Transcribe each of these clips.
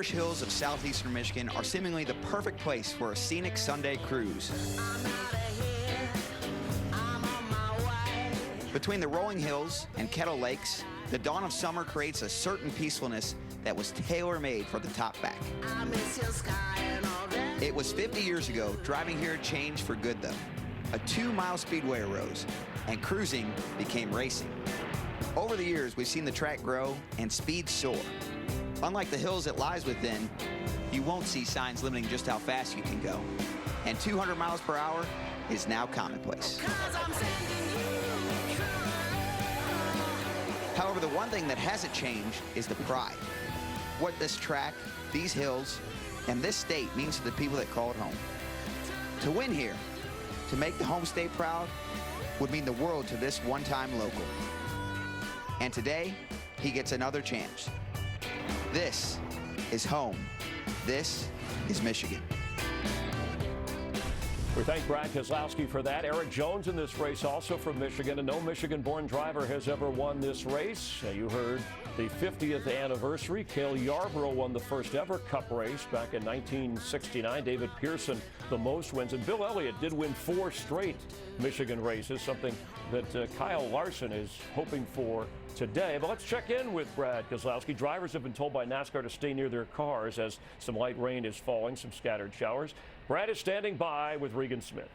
Irish hills of southeastern Michigan are seemingly the perfect place for a scenic Sunday cruise. Between the rolling hills and Kettle Lakes, the dawn of summer creates a certain peacefulness that was tailor-made for the top back. It was 50 years ago, driving here changed for good though. A 2-mile speedway arose, and cruising became racing. Over the years, we've seen the track grow and speed soar. Unlike the hills it lies within, you won't see signs limiting just how fast you can go. And 200 miles per hour is now commonplace. However, the one thing that hasn't changed is the pride. What this track, these hills, and this state means to the people that call it home. To win here, to make the home state proud, would mean the world to this one-time local. And today, he gets another chance. This is home. This is Michigan. We thank Brad Keselowski for that. Eric Jones in this race also from Michigan, and no Michigan-born driver has ever won this race. You heard the 50th anniversary. Cale Yarborough won the first ever Cup race back in 1969. David Pearson the most wins, and Bill Elliott did win 4 straight Michigan races, something that Kyle Larson is hoping for today. But let's check in with Brad Keselowski. Drivers have been told by NASCAR to stay near their cars as some light rain is falling, some scattered showers. Brad is standing by with Regan Smith.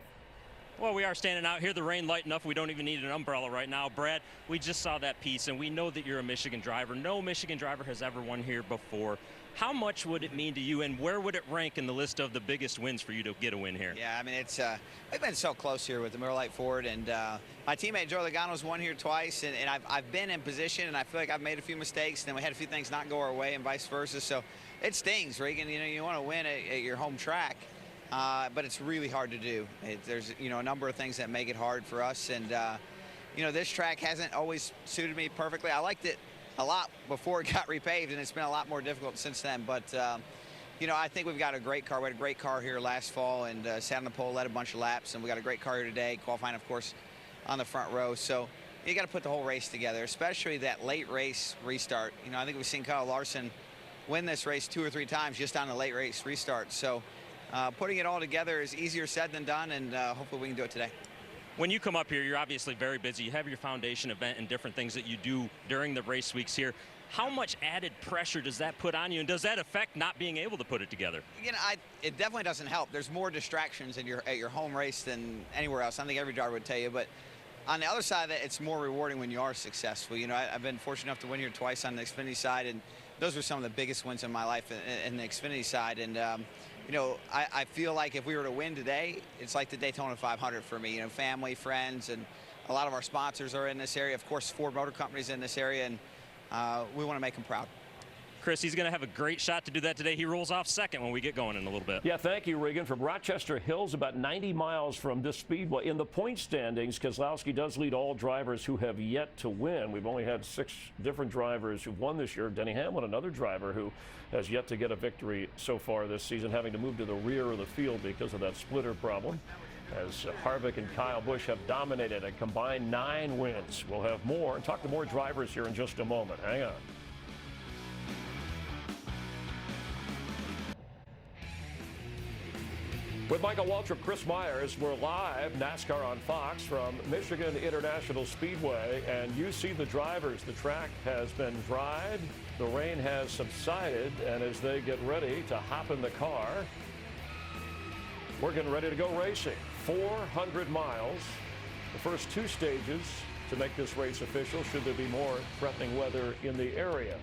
Well, we are standing out here. The rain light enough. We don't even need an umbrella right now. Brad, we just saw that piece, and we know that you're a Michigan driver. No Michigan driver has ever won here before. How much would it mean to you, and where would it rank in the list of the biggest wins for you to get a win here? Yeah, I mean, it's we've been so close here with the Miller Lite Ford, and my teammate Joe Logano's won here twice, and I've been in position, and I feel like I've made a few mistakes, and then we had a few things not go our way, and vice versa. So it stings, Regan. You know, you want to win at your home track. But it's really hard to do. There's, a number of things that make it hard for us. And, this track hasn't always suited me perfectly. I liked it a lot before it got repaved, and it's been a lot more difficult since then. But, I think we've got a great car. We had a great car here last fall and sat on the pole, led a bunch of laps. And we got a great car here today, qualifying, of course, on the front row. So you got to put the whole race together, especially that late race restart. I think we've seen Kyle Larson win this race 2 or 3 times just on the late race restart. So putting it all together is easier said than done, and hopefully we can do it today. When you come up here, you're obviously very busy. You have your foundation event and different things that you do during the race weeks here. How much added pressure does that put on you, and does that affect not being able to put it together? It definitely doesn't help. There's more distractions at your home race than anywhere else. I think every driver would tell you, but on the other side of that, it's more rewarding when you are successful. I've been fortunate enough to win here twice on the Xfinity side, and those were some of the biggest wins in my life in the Xfinity side. And I feel like if we were to win today, it's like the Daytona 500 for me. Family, friends, and a lot of our sponsors are in this area. Of course, Ford Motor Company's in this area, and we want to make them proud. Chris, he's going to have a great shot to do that today. He rolls off second when we get going in a little bit. Yeah, thank you, Regan. From Rochester Hills, about 90 miles from this speedway. In the point standings, Keselowski does lead all drivers who have yet to win. We've only had 6 different drivers who've won this year. Denny Hamlin, another driver who has yet to get a victory so far this season, having to move to the rear of the field because of that splitter problem. As Harvick and Kyle Busch have dominated a combined 9 wins. We'll have more and talk to more drivers here in just a moment. Hang on. With Michael Waltrip, Chris Myers, we're live, NASCAR on Fox from Michigan International Speedway, and you see the drivers. The track has been dried, the rain has subsided, and as they get ready to hop in the car, we're getting ready to go racing. 400 miles, the first 2 stages to make this race official, should there be more threatening weather in the area.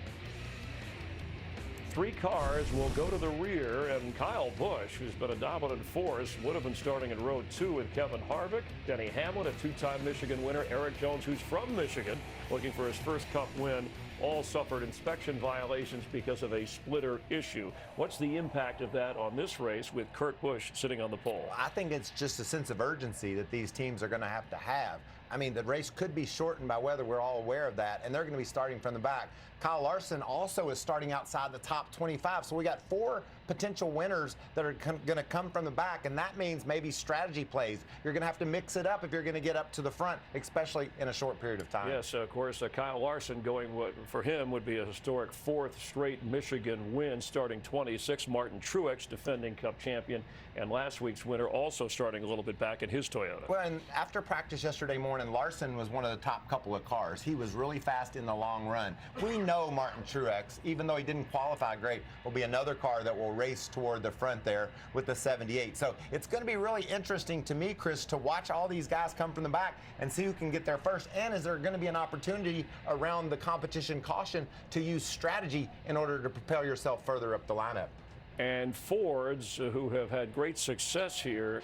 3 cars will go to the rear, and Kyle Busch, who's been a dominant force, would have been starting in row 2 with Kevin Harvick, Denny Hamlin, a 2-time Michigan winner, Eric Jones, who's from Michigan, looking for his first Cup win. All suffered inspection violations because of a splitter issue. What's the impact of that on this race with Kurt Busch sitting on the pole? I think it's just a sense of urgency that these teams are going to have. I mean, the race could be shortened by weather. We're all aware of that, and they're going to be starting from the back. Kyle Larson also is starting outside the top 25, so we got 4 potential winners that are going to come from the back, and that means maybe strategy plays. You're going to have to mix it up if you're going to get up to the front, especially in a short period of time. Yes, of course, Kyle Larson going, what for him would be a historic 4th straight Michigan win, starting 26. Martin Truex, defending Cup champion, and last week's winner also starting a little bit back in his Toyota. Well, and after practice yesterday morning, Larson was one of the top couple of cars. He was really fast in the long run. We know Martin Truex, even though he didn't qualify great, will be another car that will race toward the front there with the 78. So it's going to be really interesting to me, Chris, to watch all these guys come from the back and see who can get there first. And is there going to be an opportunity around the competition caution to use strategy in order to propel yourself further up the lineup? And Fords, who have had great success here,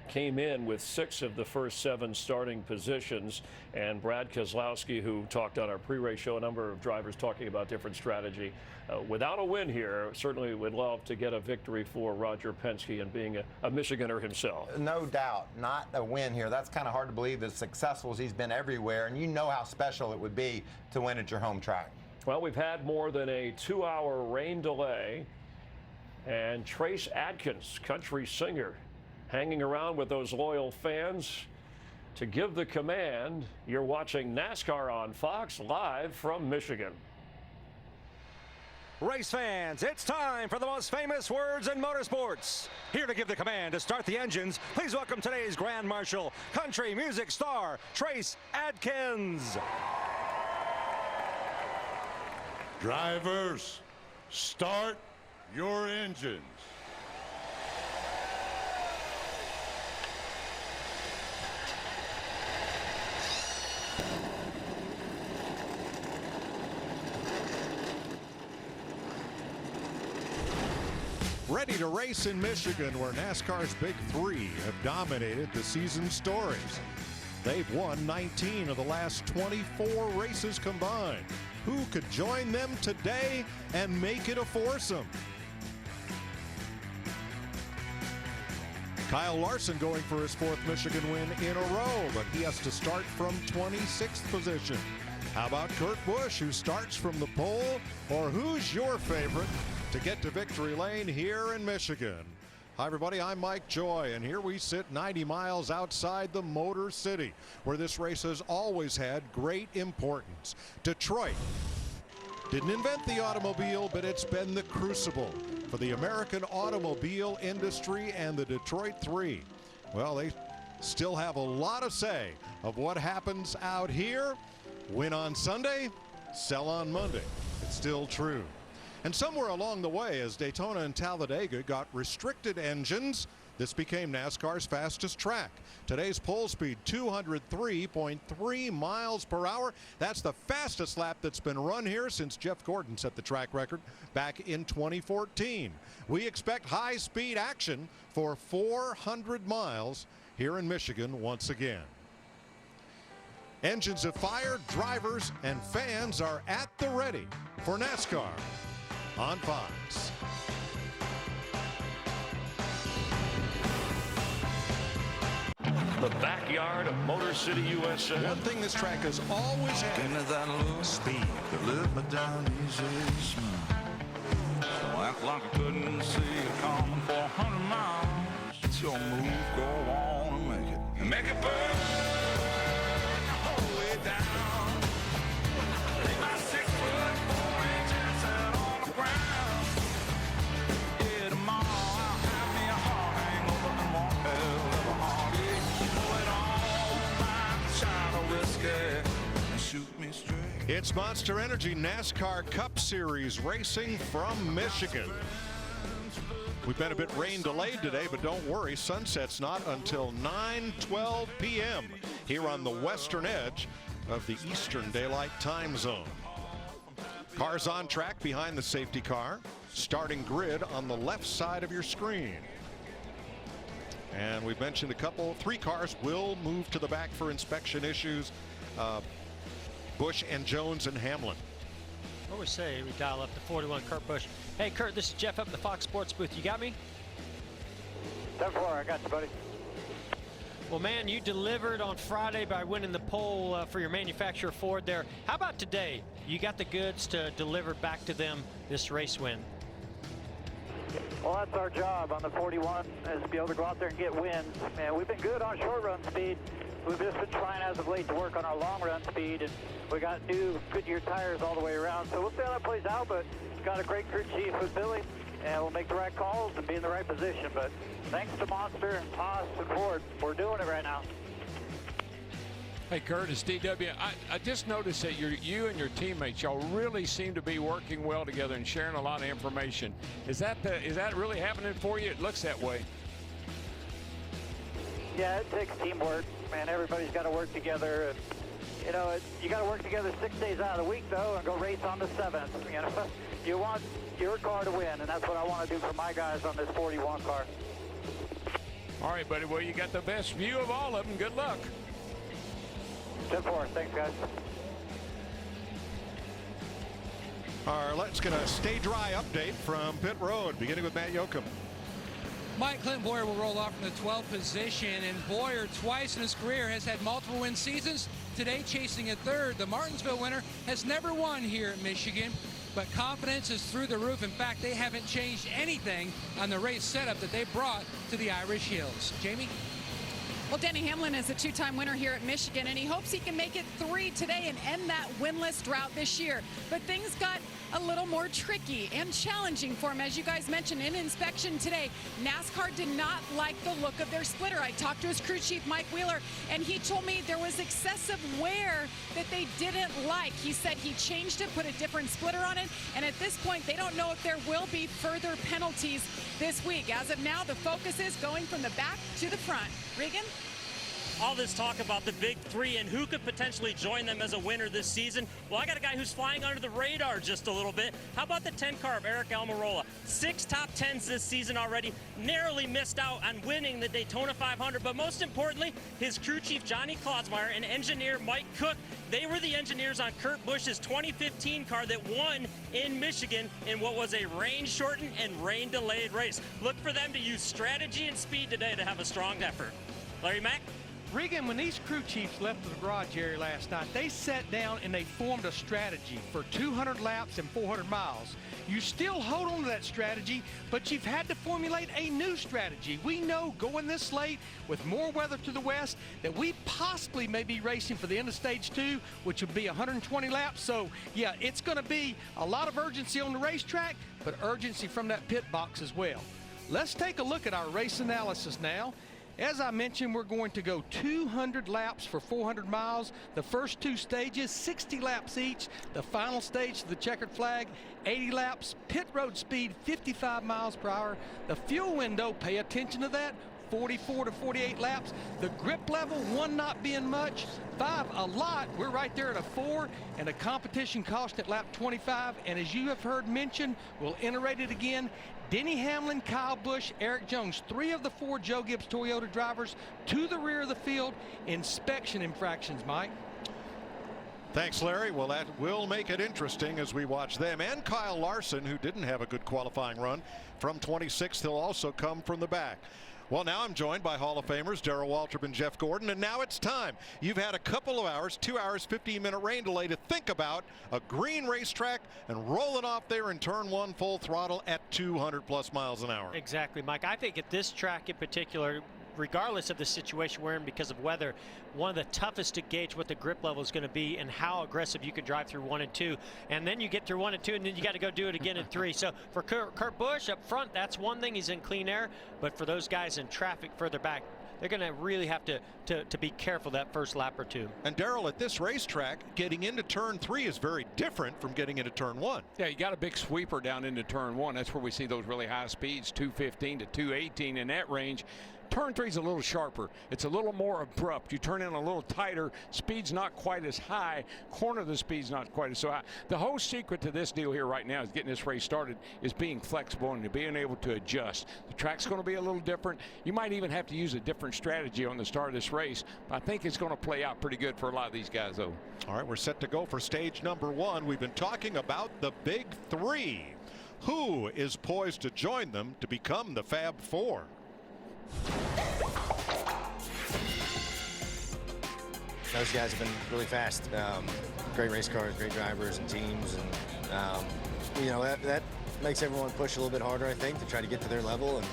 came in with 6 of the first 7 starting positions. And Brad Keselowski, who talked on our pre-race show, a number of drivers talking about different strategy. Without a win here, certainly would love to get a victory for Roger Penske and being a Michiganer himself. No doubt, not a win here. That's kind of hard to believe, as successful as he's been everywhere. And you know how special it would be to win at your home track. Well, we've had more than a 2-hour rain delay. And Trace Adkins, country singer, hanging around with those loyal fans to give the command. You're watching NASCAR on Fox, live from Michigan. Race fans, it's time for the most famous words in motorsports. Here to give the command to start the engines, please welcome today's Grand Marshal, country music star, Trace Adkins. Drivers, start your engines. Ready to race in Michigan, where NASCAR's Big Three have dominated the season stories. They've won 19 of the last 24 races combined. Who could join them today and make it a foursome? Kyle Larson going for his 4th Michigan win in a row, but he has to start from 26th position. How about Kurt Busch, who starts from the pole? Or who's your favorite to get to victory lane here in Michigan? Hi everybody, I'm Mike Joy, and here we sit 90 miles outside the Motor City, where this race has always had great importance. Detroit didn't invent the automobile, but it's been the crucible for the American automobile industry, and the Detroit Three, well, they still have a lot to say of what happens out here. Win on Sunday, sell on Monday. It's still true. And somewhere along the way, as Daytona and Talladega got restricted engines, this became NASCAR's fastest track. Today's pole speed, 203.3 miles per hour. That's the fastest lap that's been run here since Jeff Gordon set the track record back in 2014. We expect high-speed action for 400 miles here in Michigan once again. Engines have fired, drivers and fans are at the ready for NASCAR on Fox. The backyard of Motor City, USA. One thing this track has always had: speed. Let me down easy, smile. Act like I couldn't see it coming for 100 miles. It's your move, go on and make it. And make it burn the whole way down. Leave my 6'4" engines out on the ground. Yeah, tomorrow I'll have me a heart hangover and won't hell of a heartache. Blow it on like a shot of whiskey and shoot me straight. It's Monster Energy NASCAR Cup Series racing from Michigan. We've been a bit rain delayed today, but don't worry, sunset's not until 9:12 p.m. here on the western edge of the Eastern Daylight Time Zone. Cars on track behind the safety car. Starting grid on the left side of your screen. And we've mentioned 3 cars will move to the back for inspection issues. Busch and Jones and Hamlin. What we say, we dial up to 41, Kurt Busch. Hey, Kurt, this is Jeff up at the Fox Sports booth. You got me? 10-4, I got you, buddy. Well, man, you delivered on Friday by winning the pole for your manufacturer Ford there. How about today? You got the goods to deliver back to them this race win. Well, that's our job on the 41, is to be able to go out there and get wins. And we've been good on short run speed. We've just been trying as of late to work on our long run speed, and we got new Goodyear tires all the way around. So we'll see how that plays out, but got a great crew chief with Billy, and we'll make the right calls and be in the right position. But thanks to Monster, Haas, and Ford, we're doing it right now. Hey, Kurt, it's DW. I just noticed that you and your teammates, y'all really seem to be working well together and sharing a lot of information. Is that really happening for you? It looks that way. Yeah, it takes teamwork, man. Everybody's got to work together. And, you know, you got to work together 6 days out of the week, though, and go race on the 7th. You know, you want your car to win, and that's what I want to do for my guys on this 41 car. All right, buddy. Well, you got the best view of all of them. Good luck. 10-4. Thanks, guys. All right, let's get a stay dry update from pit road, beginning with Matt Yoakum. Mike Clint Boyer will roll off from the 12th position, and Boyer twice in his career has had multiple win seasons. Today chasing a third. The Martinsville winner has never won here at Michigan, but confidence is through the roof. In fact, they haven't changed anything on the race setup that they brought to the Irish Hills. Jamie? Well, Denny Hamlin is a two-time winner here at Michigan, and he hopes he can make it 3 today and end that winless drought this year. But things got a little more tricky and challenging for him. As you guys mentioned in inspection today, NASCAR did not like the look of their splitter. I talked to his crew chief, Mike Wheeler, and he told me there was excessive wear that they didn't like. He said he changed it, put a different splitter on it, and at this point, they don't know if there will be further penalties this week. As of now, the focus is going from the back to the front. Regan? All this talk about the big three and who could potentially join them as a winner this season. Well, I got a guy who's flying under the radar just a little bit. How about the 10 car of Eric Almirola? 6 top 10s this season already. Narrowly missed out on winning the Daytona 500, but most importantly, his crew chief Johnny Klotzmeyer and engineer Mike Cook, they were the engineers on Kurt Busch's 2015 car that won in Michigan in what was a rain-shortened and rain-delayed race. Look for them to use strategy and speed today to have a strong effort. Larry Mack? Regan, when these crew chiefs left the garage area last night, they sat down and they formed a strategy for 200 laps and 400 miles. You still hold on to that strategy, but you've had to formulate a new strategy. We know going this late with more weather to the west that we possibly may be racing for the end of stage 2, which would be 120 laps. So, yeah, it's going to be a lot of urgency on the racetrack, but urgency from that pit box as well. Let's take a look at our race analysis now. As I mentioned, we're going to go 200 laps for 400 miles. The first 2 stages, 60 laps each. The final stage to the checkered flag, 80 laps. Pit road speed, 55 miles per hour. The fuel window, pay attention to that, 44 to 48 laps. The grip level, 1 not being much, 5 a lot. We're right there at a 4, and a competition caution at lap 25. And as you have heard mentioned, we'll iterate it again. Denny Hamlin, Kyle Busch, Eric Jones, 3 of the 4 Joe Gibbs Toyota drivers to the rear of the field. Inspection infractions, Mike. Thanks, Larry. Well, that will make it interesting as we watch them. And Kyle Larson, who didn't have a good qualifying run, from 26th. He'll also come from the back. Well, now I'm joined by Hall of Famers Darrell Waltrip and Jeff Gordon, and now it's time. You've had a couple of hours, 2 hours, 15-minute rain delay to think about a green racetrack and rolling off there in turn 1 full throttle at 200+ miles an hour. Exactly, Mike. I think at this track in particular, regardless of the situation we're in because of weather, one of the toughest to gauge what the grip level is going to be and how aggressive you can drive through 1 and 2. And then you get through 1 and 2, and then you got to go do it again in 3. So for Kurt Busch up front, that's one thing. He's in clean air. But for those guys in traffic further back, they're going to really have to be careful that first lap or 2. And Darrell, at this racetrack, getting into turn 3 is very different from getting into turn 1. Yeah, you got a big sweeper down into turn 1. That's where we see those really high speeds, 215 to 218 in that range. Turn 3 is a little sharper. It's a little more abrupt. You turn in a little tighter. Speed's not quite as high. Corner of the speed's not quite as so high. The whole secret to this deal here right now is getting this race started is being flexible and being able to adjust. The track's going to be a little different. You might even have to use a different strategy on the start of this race. But I think it's going to play out pretty good for a lot of these guys, though. All right, we're set to go for stage number 1. We've been talking about the big 3. Who is poised to join them to become the Fab 4? Those guys have been really fast. Great race cars, great drivers and teams, and you know that makes everyone push a little bit harder, I think, to try to get to their level and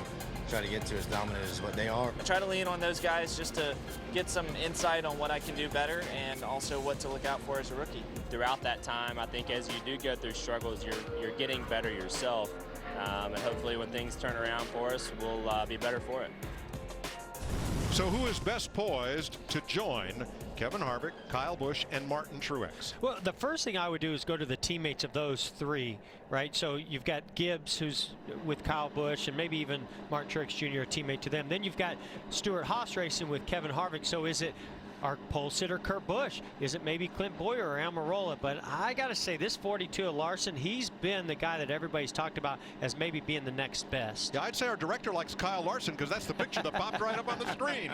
try to get to as dominant as what they are. I try to lean on those guys just to get some insight on what I can do better and also what to look out for as a rookie. Throughout that time, I think as you do go through struggles, you're getting better yourself. And hopefully when things turn around for us, we'll be better for it. So who is best poised to join Kevin Harvick, Kyle Busch, and Martin Truex? Well, the first thing I would do is go to the teammates of those three, right? So you've got Gibbs, who's with Kyle Busch, and maybe even Martin Truex Jr., a teammate to them. Then you've got Stewart Haas racing with Kevin Harvick. So is it our pole sitter Kurt Busch? Is it maybe Clint Boyer or Almirola? But I got to say, this 42 of Larson, he's been the guy that everybody's talked about as maybe being the next best. Yeah, I'd say our director likes Kyle Larson because that's the picture that popped right up on the screen.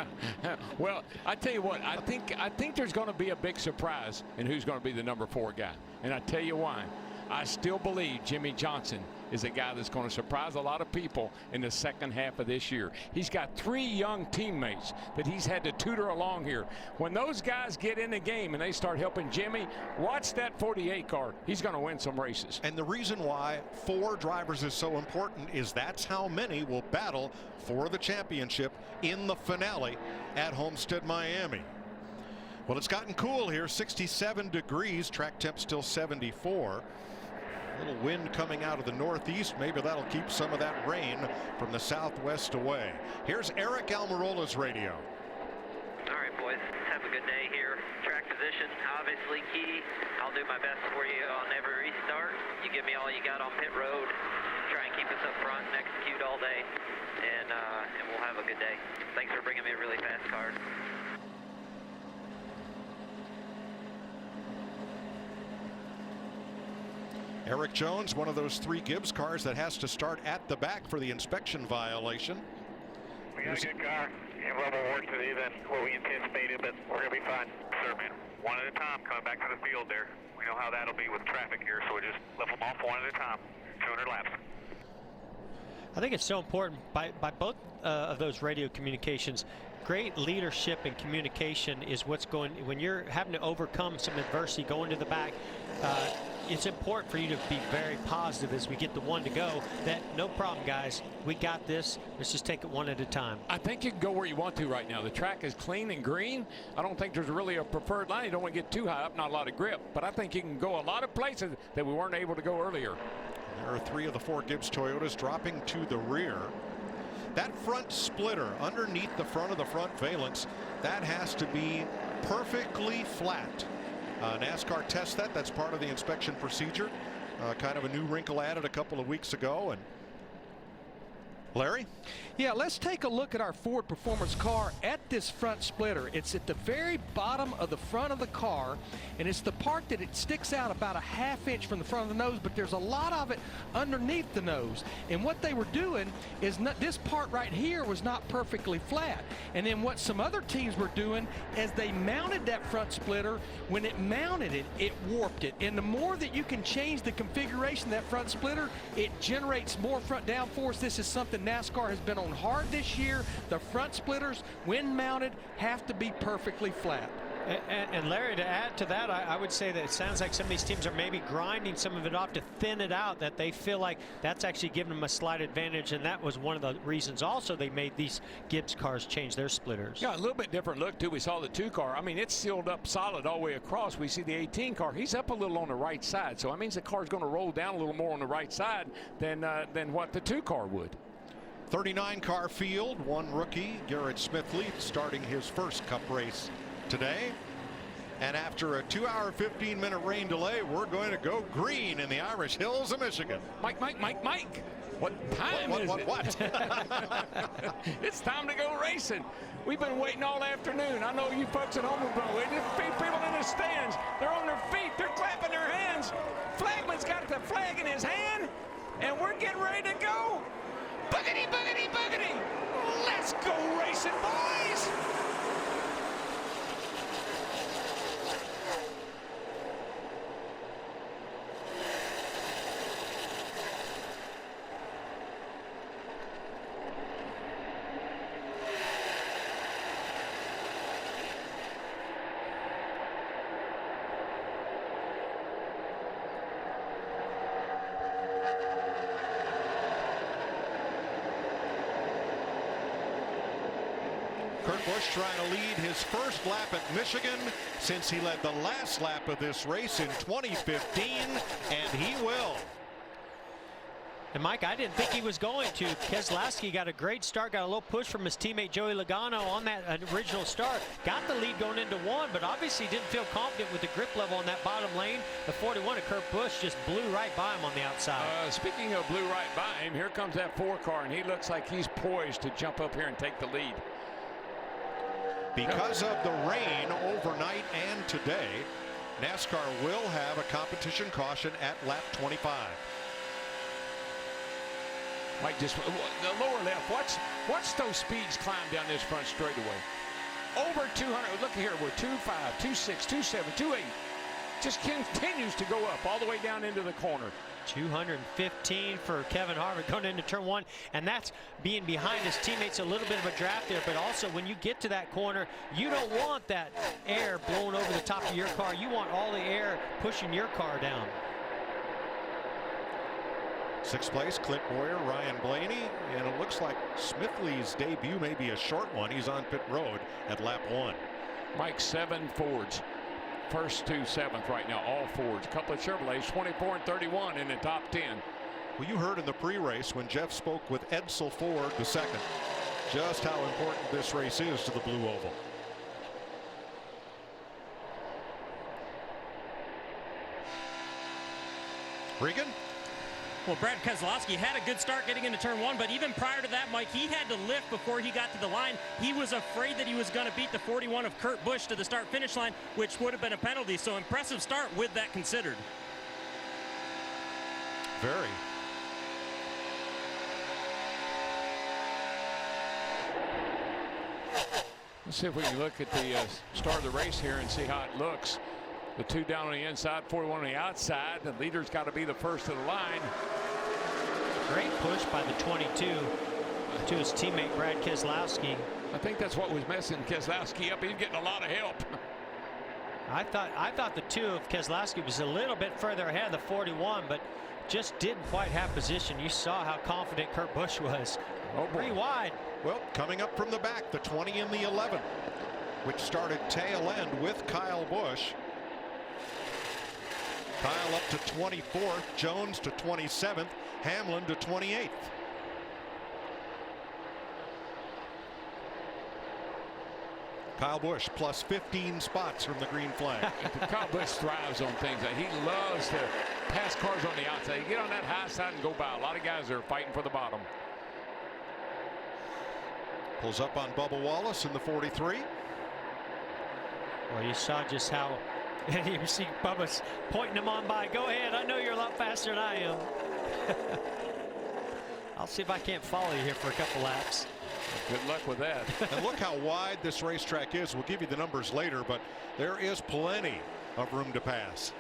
Well, I tell you what, I think there's going to be a big surprise in who's going to be the number 4 guy. And I tell you why. I still believe Jimmy Johnson is a guy that's going to surprise a lot of people in the second half of this year. He's got 3 young teammates that he's had to tutor along here. When those guys get in the game and they start helping Jimmy, watch that 48 car. He's going to win some races. And the reason why 4 drivers is so important is that's how many will battle for the championship in the finale at Homestead, Miami. Well, it's gotten cool here, 67 degrees, track temp still 74. A little wind coming out of the northeast. Maybe that'll keep some of that rain from the southwest away. Here's Eric Almirola's radio. All right, boys, have a good day here. Track position, obviously key. I'll do my best for you on every restart. You give me all you got on pit road. Try and keep us up front and execute all day, and we'll have a good day. Thanks for bringing me a really fast car. Eric Jones, one of those 3 Gibbs cars that has to start at the back for the inspection violation. We got a good car, and a little more work to do than what we anticipated, but we're going to be fine. Sure, man. One at a time, coming back to the field there. We know how that'll be with traffic here, so we just level them off one at a time. 200 laps. I think it's so important by both of those radio communications. Great leadership and communication is what's going when you're having to overcome some adversity going to the back. It's important for you to be very positive as we get the 1 to go, that no problem, guys, we got this. Let's just take it 1 at a time. I think you can go where you want to right now. The track is clean and green. I don't think there's really a preferred line. You don't want to get too high up, not a lot of grip, but I think you can go a lot of places that we weren't able to go earlier. There are 3 of the 4 Gibbs Toyotas dropping to the rear. That front splitter underneath the front of the front valence, that has to be perfectly flat. NASCAR tests that. That's part of the inspection procedure. Kind of a new wrinkle added a couple of weeks ago. And Larry? Yeah, let's take a look at our Ford Performance car at this front splitter. It's at the very bottom of the front of the car, and it's the part that it sticks out about a ½ inch from the front of the nose, but there's a lot of it underneath the nose. And what they were doing is this part right here was not perfectly flat. And then what some other teams were doing is they mounted that front splitter. When it mounted it, it warped it. And the more that you can change the configuration of that front splitter, it generates more front downforce. This is something NASCAR has been on hard this year. The front splitters, when mounted, have to be perfectly flat. And Larry, to add to that, I would say that it sounds like some of these teams are maybe grinding some of it off to thin it out, that they feel like that's actually giving them a slight advantage, and that was one of the reasons also they made these Gibbs cars change their splitters. Yeah, a little bit different look too. We saw the 2 car. I mean, it's sealed up solid all the way across. We see the 18 car. He's up a little on the right side, so that means the car's going to roll down a little more on the right side than what the 2 car would. 39 car field, 1 rookie, Garrett Smithley, starting his first Cup race today. And after a 2-hour, 15-minute rain delay, we're going to go green in the Irish Hills of Michigan. Mike. What time is it? What? It's time to go racing. We've been waiting all afternoon. I know you folks at home have been waiting. People in the stands, they're on their feet, they're clapping their hands. Flagman's got the flag in his hand, and we're getting ready to go. Boogity, boogity, boogity. Let's go racing, boys. Kurt Busch trying to lead his first lap at Michigan since he led the last lap of this race in 2015, and he will. And Mike, I didn't think he was going to. Keselowski got a great start, got a little push from his teammate Joey Logano on that original start. Got the lead going into one, but obviously didn't feel confident with the grip level on that bottom lane. The 41 of Kurt Busch just blew right by him on the outside. Speaking of blew right by him, here comes that 4 car, and he looks like he's poised to jump up here and take the lead. Because of the rain overnight and today, NASCAR will have a competition caution at lap 25. Mike, just the lower left. Watch those speeds climb down this front straightaway. Over 200. Look here, we're 2.5, 2.6, 2.7, 2.8. Just continues to go up all the way down into the corner. 215 for Kevin Harvick going into turn 1, and that's being behind his teammates. A little bit of a draft there, but also when you get to that corner, you don't want that air blowing over the top of your car. You want all the air pushing your car down. 6th place, Clint Boyer, Ryan Blaney, and it looks like Smithley's debut may be a short one. He's on pit road at lap 1. Mike, 7 Fords. First to 7th right now, all Fords. A couple of Chevrolets, 24 and 31 in the top 10. Well, you heard in the pre-race when Jeff spoke with Edsel Ford II just how important this race is to the Blue Oval. Regan? Well, Brad Keselowski had a good start getting into turn 1, but even prior to that, Mike, he had to lift before he got to the line. He was afraid that he was going to beat the 41 of Kurt Busch to the start-finish line, which would have been a penalty. So impressive start with that considered. Very. Let's see if we can look at the start of the race here and see how it looks. The 2 down on the inside, 41 on the outside. The leader's got to be the first to the line. Great push by the 22 to his teammate Brad Keselowski. I think that's what was messing Keselowski up. He's getting a lot of help. I thought the 2 of Keselowski was a little bit further ahead of the 41, but just didn't quite have position. You saw how confident Kurt Busch was. Oh, pretty wide. Well, coming up from the back, the 20 and the 11, which started tail end with Kyle Busch. Kyle up to 24th, Jones to 27th, Hamlin to 28th. Kyle Busch plus 15 spots from the green flag. Kyle Busch thrives on things. He loves to pass cars on the outside. You get on that high side and go by. A lot of guys are fighting for the bottom. Pulls up on Bubba Wallace in the 43. Well, you saw just how you see Bubba's pointing him on by. Go ahead. I know you're a lot faster than I am. I'll see if I can't follow you here for a couple laps. Good luck with that. And look how wide this racetrack is. We'll give you the numbers later, but there is plenty of room to pass.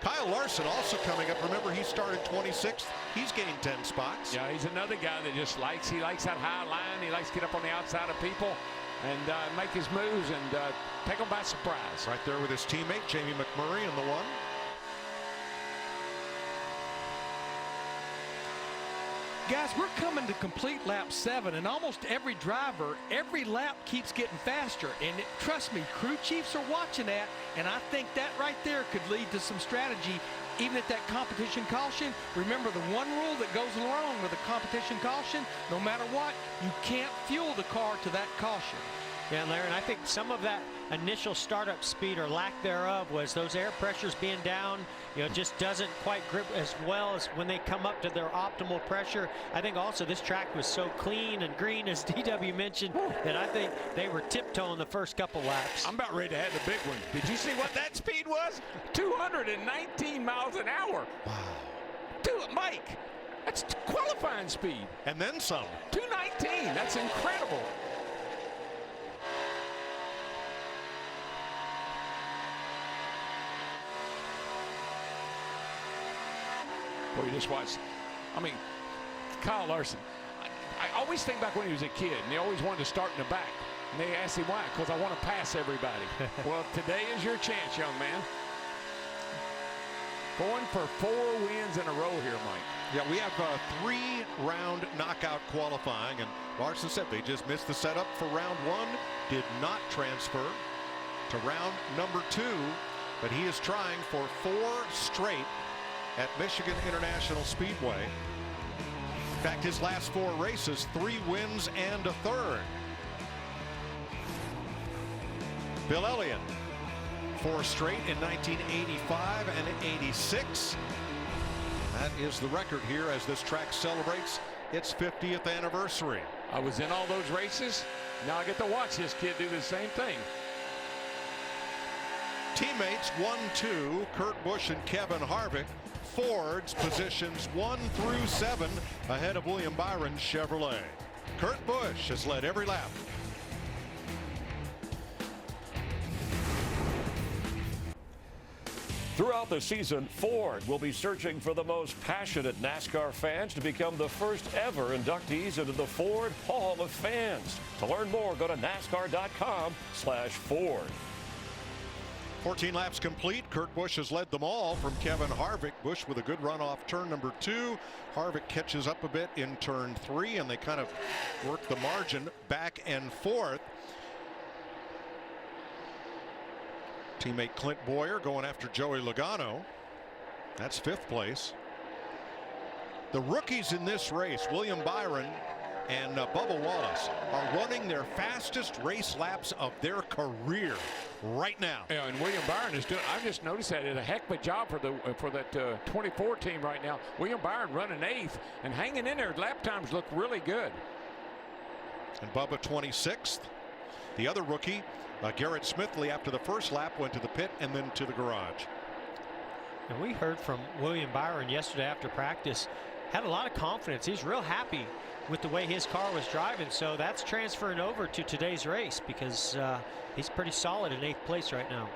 Kyle Larson also coming up. Remember, he started 26th. He's gained 10 spots. Yeah, he's another guy that just likes that high line. He likes to get up on the outside of people and make his moves and take them by surprise. Right there with his teammate Jamie McMurray in the 1. Guys, we're coming to complete lap 7, and almost every driver, every lap keeps getting faster. And trust me, crew chiefs are watching that, and I think that right there could lead to some strategy. Even at that competition caution, remember the one rule that goes along with a competition caution, no matter what, you can't fuel the car to that caution. Yeah, Larry, and I think some of that initial startup speed or lack thereof was those air pressures being down. Just doesn't quite grip as well as when they come up to their optimal pressure. I think also this track was so clean and green, as DW mentioned, that I think they were tiptoeing the first couple laps. I'm about ready to have the big one. Did you see what that speed was? 219 miles an hour. Wow. Dude, Mike, that's qualifying speed. And then some. 219, that's incredible. Boy, you just watch. I mean, Kyle Larson. I always think back when he was a kid, and he always wanted to start in the back. And they asked him why, because I want to pass everybody. Well, today is your chance, young man. Going for 4 wins in a row here, Mike. Yeah, we have 3-round knockout qualifying, and Larson said they just missed the setup for round one, did not transfer to round number 2, but he is trying for 4 straight at Michigan International Speedway. In fact, his last 4 races, 3 wins and a third. Bill Elliott, 4 straight in 1985 and 86. That is the record here as this track celebrates its 50th anniversary. I was in all those races. Now I get to watch this kid do the same thing. Teammates 1-2, Kurt Busch and Kevin Harvick. Ford's positions 1 through 7 ahead of William Byron's Chevrolet. Kurt Busch has led every lap. Throughout the season, Ford will be searching for the most passionate NASCAR fans to become the first ever inductees into the Ford Hall of Fans. To learn more, go to NASCAR.com/Ford. 14 laps complete. Kurt Busch has led them all from Kevin Harvick. Busch with a good run off turn number 2. Harvick catches up a bit in turn 3, and they kind of work the margin back and forth. Teammate Clint Boyer going after Joey Logano. That's 5th place. The rookies in this race, William Byron and Bubba Wallace, are running their fastest race laps of their career right now. Yeah, and William Byron is doing. I've just noticed that it's a heck of a job for that 24 team right now. William Byron running 8th and hanging in there. Lap times look really good. And Bubba 26th. The other rookie, Garrett Smithley, after the first lap went to the pit and then to the garage. And we heard from William Byron yesterday after practice. Had a lot of confidence. He's real happy with the way his car was driving. So that's transferring over to today's race because he's pretty solid in 8th place right now.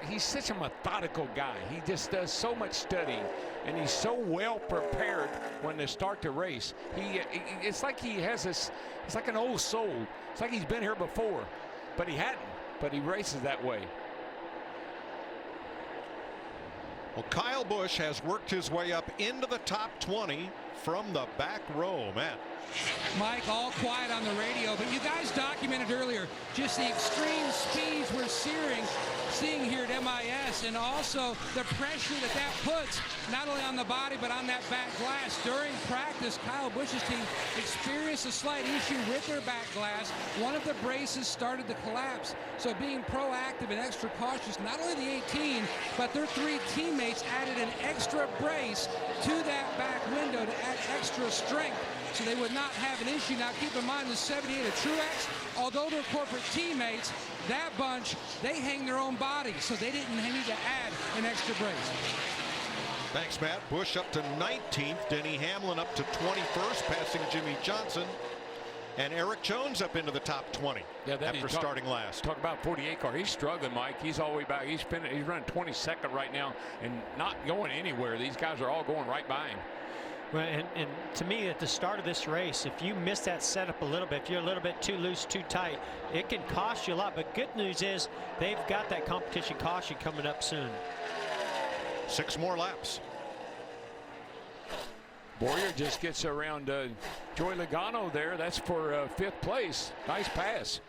He's such a methodical guy. He just does so much studying, and he's so well prepared when they start the race. It's like he has this. It's like an old soul. It's like he's been here before, but he hadn't. But he races that way. Well, Kyle Busch has worked his way up into the top 20 from the back row. Matt. Mike, all quiet on the radio, but you guys documented earlier just the extreme speeds we're seeing here at MIS, and also the pressure that puts not only on the body but on that back glass. During practice, Kyle Busch's team experienced a slight issue with their back glass. One of the braces started to collapse, so being proactive and extra cautious, not only the 18 but their 3 teammates added an extra brace to that back window to add extra strength so they would not have an issue. Now keep in mind the 78 of Truex, although they're corporate teammates, that bunch, they hang their own body, so they didn't need to add an extra brace. Thanks, Matt. Busch up to 19th. Denny Hamlin up to 21st, passing Jimmy Johnson. And Eric Jones up into the top 20 after starting last. Talk about 48 car. He's struggling, Mike. He's all the way back. He's running 22nd right now and not going anywhere. These guys are all going right by him. Well, and to me, at the start of this race, if you miss that setup a little bit, if you're a little bit too loose, too tight, it can cost you a lot. But good news is they've got that competition caution coming up soon. 6 more laps. Boyer just gets around Joey Logano there. That's for 5th place. Nice pass.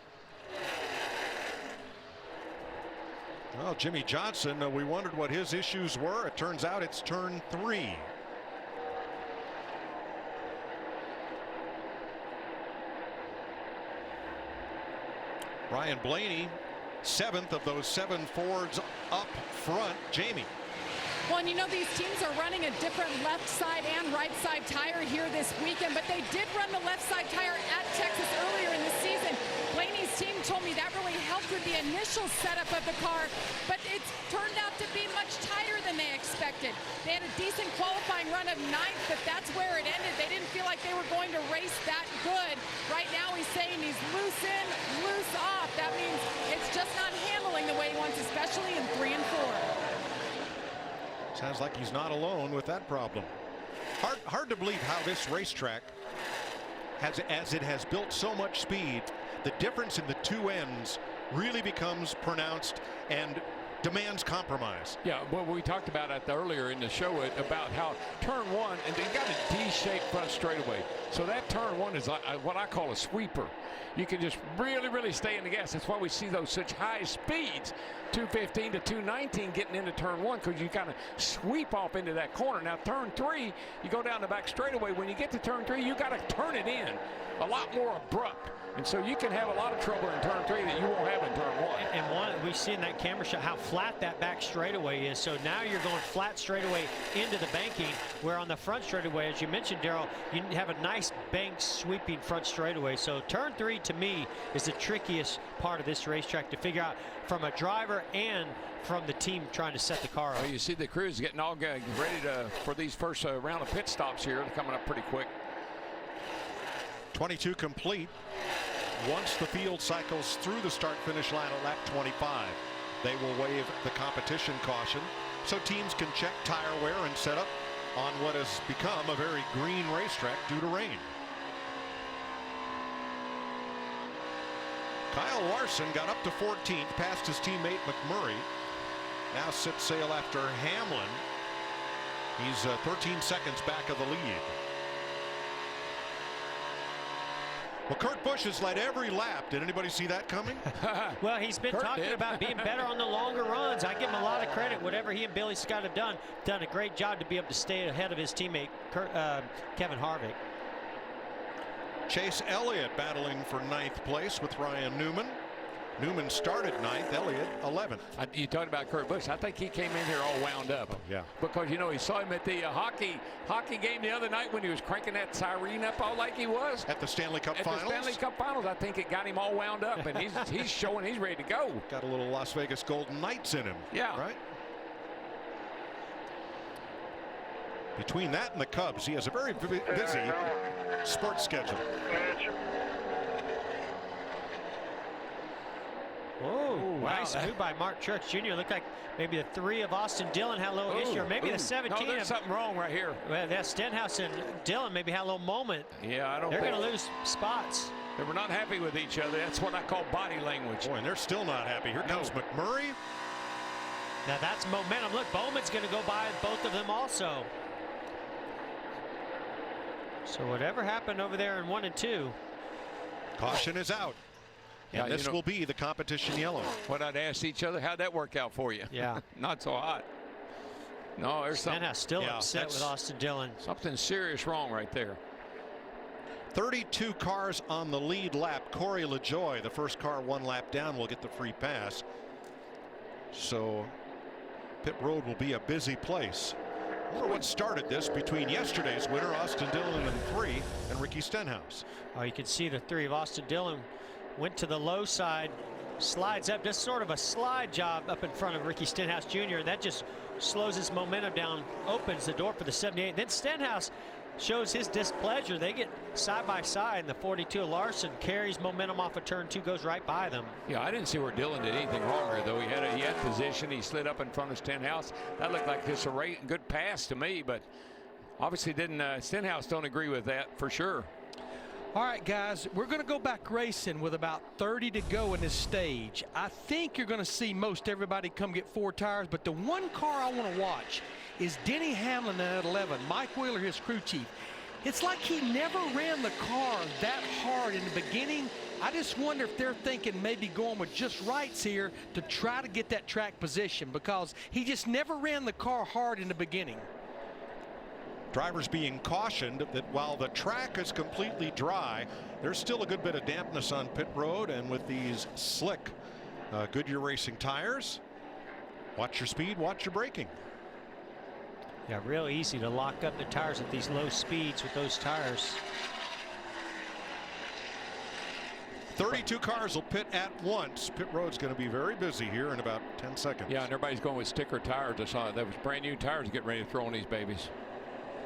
Well, Jimmy Johnson, we wondered what his issues were. It turns out it's turn 3. Ryan Blaney, 7th of those 7 Fords up front. Jamie. Well, and you know, these teams are running a different left side and right side tire here this weekend, but they did run the left side tire at Texas earlier in the season. Blaney's team told me that really helped with the initial setup of the car, but it turned out to be much tighter than they expected. They had a decent qualifying run of 9th, but that's where it ended. They didn't feel like they were going to race that good. Right now he's saying he's loose in, loose off. That means it's just not handling the way he wants, especially in 3 and 4. Sounds like he's not alone with that problem. Hard to believe how this racetrack, as it has built so much speed, the difference in the 2 ends really becomes pronounced, and demands compromise. Yeah, well, we talked about it earlier in the show about how turn one, and they got a D-shaped front straightaway. So that turn one is like what I call a sweeper. You can just really, really stay in the gas. That's why we see those such high speeds, 215 to 219 getting into turn one, because you kind of sweep off into that corner. Now, turn three, you go down the back straightaway. When you get to turn three, you got to turn it in a lot more abrupt. And so you can have a lot of trouble in turn three that you won't have in turn one. And we see in that camera shot how flat that back straightaway is. So now you're going flat straightaway into the banking, where on the front straightaway, as you mentioned, Darrell, you have a nice bank sweeping front straightaway. So turn three, to me, is the trickiest part of this racetrack to figure out from a driver and from the team trying to set the car up. Well, you see the crews getting all ready for these first round of pit stops here. They're coming up pretty quick. 22 complete. Once the field cycles through the start-finish line at lap 25, they will waive the competition caution so teams can check tire wear and set up on what has become a very green racetrack due to rain. Kyle Larson got up to 14th, past his teammate McMurray. Now sets sail after Hamlin. He's 13 seconds back of the lead. Well, Kurt Busch has led every lap. Did anybody see that coming? Well, he's been talking about being better on the longer runs. I give him a lot of credit. Whatever he and Billy Scott have done a great job to be able to stay ahead of his teammate Kevin Harvick. Chase Elliott battling for 9th place with Ryan Newman. Newman started 9th, Elliott 11th. You talked about Kurt Busch. I think he came in here all wound up. Oh, yeah. Because, you know, he saw him at the hockey game the other night when he was cranking that siren up all like he was. At the Stanley Cup Finals? At the Stanley Cup Finals, I think it got him all wound up, and he's showing he's ready to go. Got a little Las Vegas Golden Knights in him. Yeah. Right? Between that and the Cubs, he has a very busy sports schedule. Whoa, nice move by Mark Truex Jr. Looked like maybe the 3 of Austin Dillon had a little issue, or maybe the 17. No, there's something wrong right here. Well, that Stenhouse and Dillon maybe had a little moment. Yeah, I don't They're going to lose spots. They were not happy with each other. That's what I call body language. Boy, and they're still not happy. Here comes McMurray. Now that's momentum. Look, Bowman's going to go by both of them also. So whatever happened over there in 1 and 2. Caution is out. And this will be the competition yellow. What I'd ask each other, how'd that work out for you? Yeah. Not so hot. No, there's something. Stenhouse still upset with Austin Dillon. Something serious wrong right there. 32 cars on the lead lap. Corey LaJoie, the first car 1 lap down, will get the free pass. So pit road will be a busy place. I wonder what started this between yesterday's winner, Austin Dillon, in 3, and Ricky Stenhouse. Oh, you can see the 3 of Austin Dillon went to the low side, slides up, just sort of a slide job up in front of Ricky Stenhouse Jr. And that just slows his momentum down, opens the door for the 78. Then Stenhouse shows his displeasure. They get side by side, and the 42 of Larson carries momentum off of turn 2, goes right by them. Yeah, I didn't see where Dillon did anything wrong here, though. He had position. He slid up in front of Stenhouse. That looked like just a good pass to me, but obviously didn't. Stenhouse don't agree with that for sure. All right, guys, we're going to go back racing with about 30 to go in this stage. I think you're going to see most everybody come get 4 tires, but the one car I want to watch is Denny Hamlin at 11, Mike Wheeler, his crew chief. It's like he never ran the car that hard in the beginning. I just wonder if they're thinking maybe going with just rights here to try to get that track position, because he just never ran the car hard in the beginning. Drivers being cautioned that while the track is completely dry, there's still a good bit of dampness on pit road, and with these slick Goodyear Racing tires, watch your speed, watch your braking. Yeah, real easy to lock up the tires at these low speeds with those tires. 32 cars will pit at once. Pit road's going to be very busy here in about 10 seconds. Yeah, and everybody's going with sticker tires. I saw that was brand new tires getting ready to throw on these babies.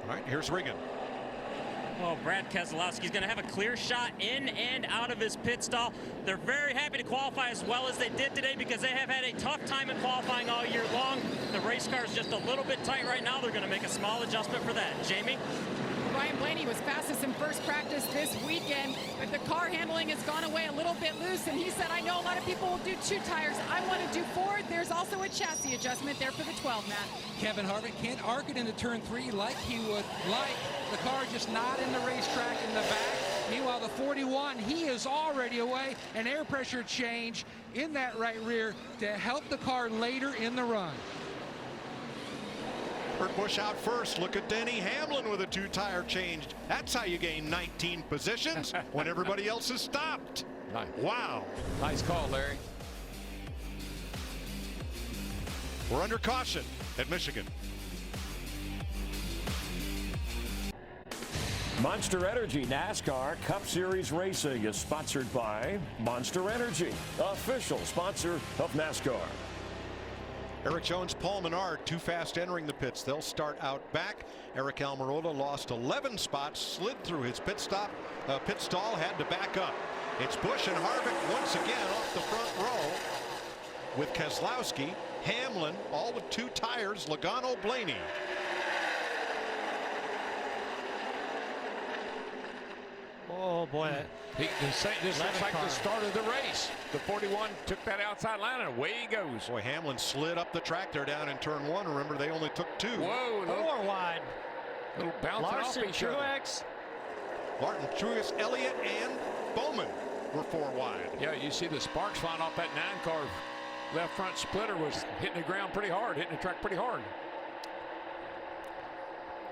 All right, here's Regan. Well, Brad Keselowski's going to have a clear shot in and out of his pit stall. They're very happy to qualify as well as they did today, because they have had a tough time in qualifying all year long. The race car is just a little bit tight right now. They're going to make a small adjustment for that. Jamie? Ryan Blaney was fastest in first practice this weekend, but the car handling has gone away a little bit loose, and he said, I know a lot of people will do 2 tires. I want to do 4. There's also a chassis adjustment there for the 12, Matt. Kevin Harvick can't arc it into turn 3 like he would like. The car just not in the racetrack in the back. Meanwhile, the 41, he is already away. An air pressure change in that right rear to help the car later in the run. Kurt Busch out first. Look at Denny Hamlin with a 2-tire change. That's how you gain 19 positions when everybody else is stopped. Nice. Wow. Nice call, Larry. We're under caution at Michigan. Monster Energy NASCAR Cup Series Racing is sponsored by Monster Energy, official sponsor of NASCAR. Eric Jones, Paul Menard, too fast entering the pits. They'll start out back. Eric Almirola lost 11 spots, slid through his pit stall, had to back up. It's Busch and Harvick once again off the front row with Keselowski, Hamlin, all with 2 tires, Logano, Blaney. Oh boy. This looks like the start of the race. The 41 took that outside line and away he goes. Boy, Hamlin slid up the track there down in turn 1. Remember, they only took 2. Whoa, 4 wide. Little bouncing Larson, off each other. Truex. Martin, Truex, Elliott, and Bowman were 4 wide. Yeah, you see the sparks flying off that 9-car left front splitter was hitting the ground pretty hard, hitting the track pretty hard.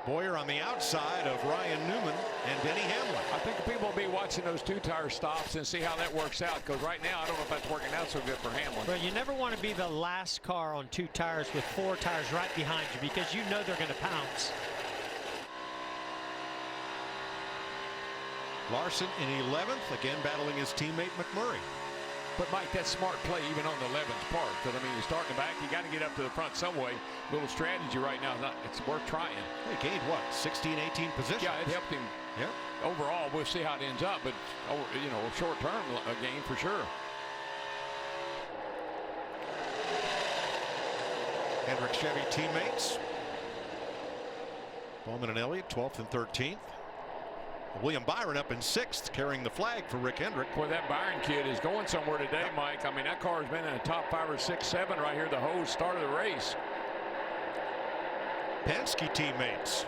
Bowyer on the outside of Ryan Newman and Denny Hamlin. I think people will be watching those 2-tire stops and see how that works out, because right now I don't know if that's working out so good for Hamlin. But you never want to be the last car on 2 tires with 4 tires right behind you, because you know they're going to pounce. Larson in 11th, again battling his teammate McMurray. But Mike, that's smart play even on the 11th part. Because I mean, you start in the back, you got to get up to the front some way. Little strategy right now, it's worth trying. He gained what, 16, 18 positions? Yeah, it helped him. Yeah. Overall, we'll see how it ends up, but you know, short term a gain for sure. Hendrick Chevy teammates. Bowman and Elliott 12th and 13th. William Byron up in 6th, carrying the flag for Rick Hendrick. Boy, that Byron kid is going somewhere today, Mike. I mean, that car has been in the top 5 or 6, 7 right here the whole start of the race. Penske teammates.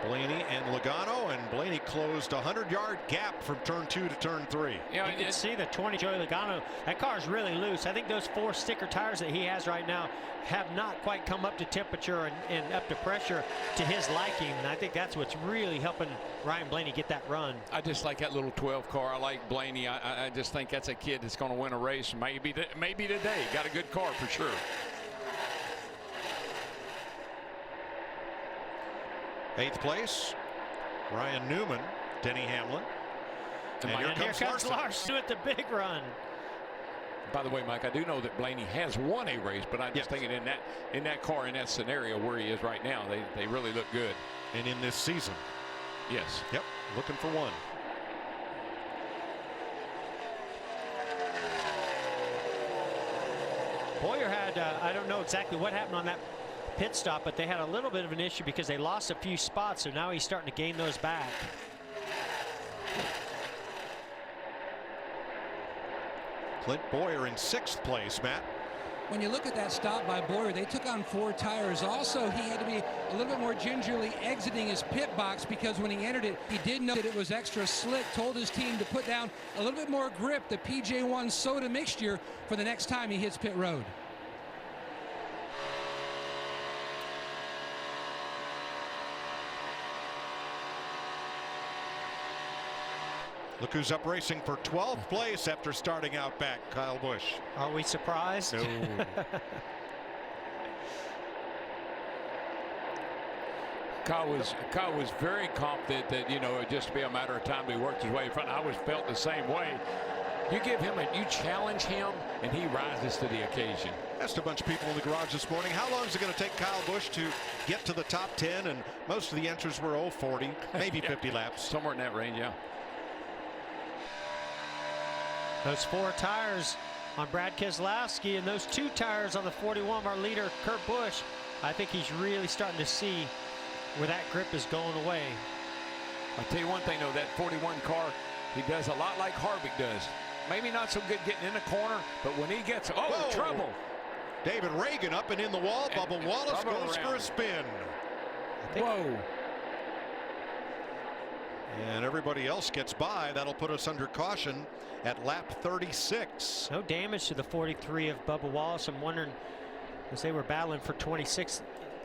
Blaney and Logano, and Blaney closed a 100-yard gap from turn 2 to turn 3. Yeah, you can see the 20 Joey Logano. That car is really loose. I think those 4 sticker tires that he has right now have not quite come up to temperature and up to pressure to his liking. And I think that's what's really helping Ryan Blaney get that run. I just like that little 12 car. I like Blaney. I just think that's a kid that's going to win a race. Maybe today. Got a good car for sure. Eighth place, Ryan Newman, Denny Hamlin. And here comes Larson with the big run. By the way, Mike, I do know that Blaney has won a race, but I'm just thinking in that car, in that scenario where he is right now, they really look good. And in this season. Yes. Yep, looking for one. Bowyer had, I don't know exactly what happened on that pit stop, but they had a little bit of an issue because they lost a few spots, so now he's starting to gain those back. Clint Bowyer in 6th place, Matt. When you look at that stop by Bowyer, they took on 4 tires. Also, he had to be a little bit more gingerly exiting his pit box, because when he entered it, he did know that it was extra slick, told his team to put down a little bit more grip, the PJ1 soda mixture, for the next time he hits pit road. Look who's up racing for 12th place after starting out back, Kyle Busch. Are we surprised? No. Kyle was very confident that, you know, it'd just be a matter of time to work his way in front. I felt the same way. You give him you challenge him, and he rises to the occasion. Asked a bunch of people in the garage this morning, how long is it going to take Kyle Busch to get to the top 10? And most of the answers were 40, maybe 50 laps. Somewhere in that range, yeah. Those 4 tires on Brad Keselowski and those 2 tires on the 41 of our leader, Kurt Busch. I think he's really starting to see where that grip is going away. I'll tell you one thing, though, that 41 car, he does a lot like Harvick does. Maybe not so good getting in the corner, but when he gets, trouble. David Reagan up and in the wall. Bubba Wallace goes for a spin. Whoa. And everybody else gets by. That'll put us under caution at lap 36. No damage to the 43 of Bubba Wallace. I'm wondering, as they were battling for 26,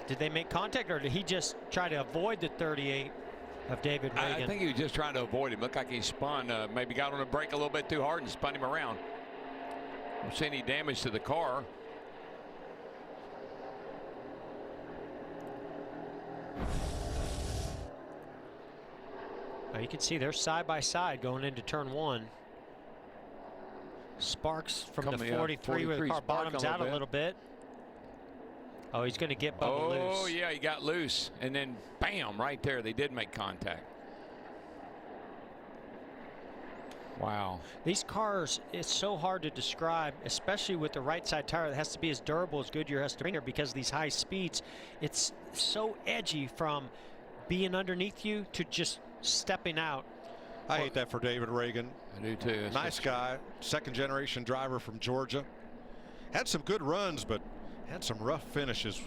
did they make contact, or did he just try to avoid the 38 of David Reagan? I think he was just trying to avoid him. Looked like he spun, maybe got on the brake a little bit too hard and spun him around. Don't see any damage to the car. Now you can see they're side by side going into turn 1. Sparks from the 43 where the car bottoms out a little bit. Oh, he's going to get Bubba loose. Oh, yeah, he got loose. And then, bam, right there, they did make contact. Wow. These cars, it's so hard to describe, especially with the right side tire that has to be as durable as Goodyear has to bring her because of these high speeds. It's so edgy from being underneath you to just stepping out. I hate that for David Reagan. I do too. Nice guy, second generation driver from Georgia. Had some good runs, but had some rough finishes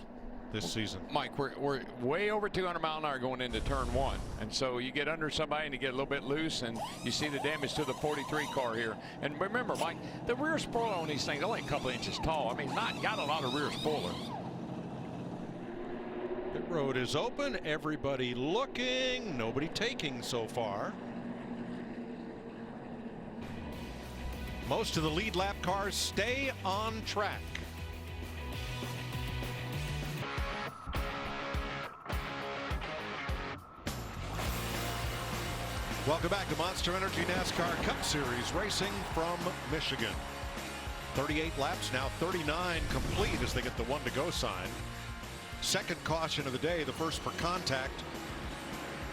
this season. Mike, we're way over 200 mile an hour going into turn 1, and so you get under somebody and you get a little bit loose, and you see the damage to the 43 car here. And remember, Mike, the rear spoiler on these things only a couple inches tall. I mean, not got a lot of rear spoiler. Pit road is open. Everybody looking. Nobody taking so far. Most of the lead lap cars stay on track. Welcome back to Monster Energy NASCAR Cup Series racing from Michigan. 38 laps, now 39 complete as they get the 1 to go sign. Second caution of the day, the first for contact,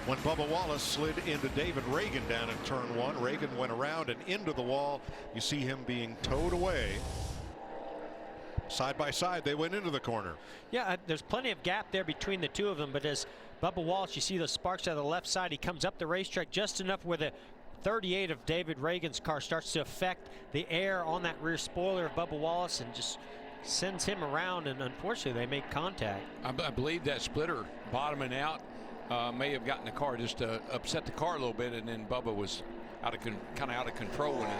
when Bubba Wallace slid into David Reagan down in turn 1. Reagan went around and into the wall. You see him being towed away. Side by side, they went into the corner. Yeah, there's plenty of gap there between the two of them, but as Bubba Wallace, you see those sparks out of the left side. He comes up the racetrack just enough where the 38 of David Reagan's car starts to affect the air on that rear spoiler of Bubba Wallace and just sends him around, and unfortunately they make contact. I believe that splitter bottoming out may have gotten the car, just upset the car a little bit, and then Bubba was kind of out of control when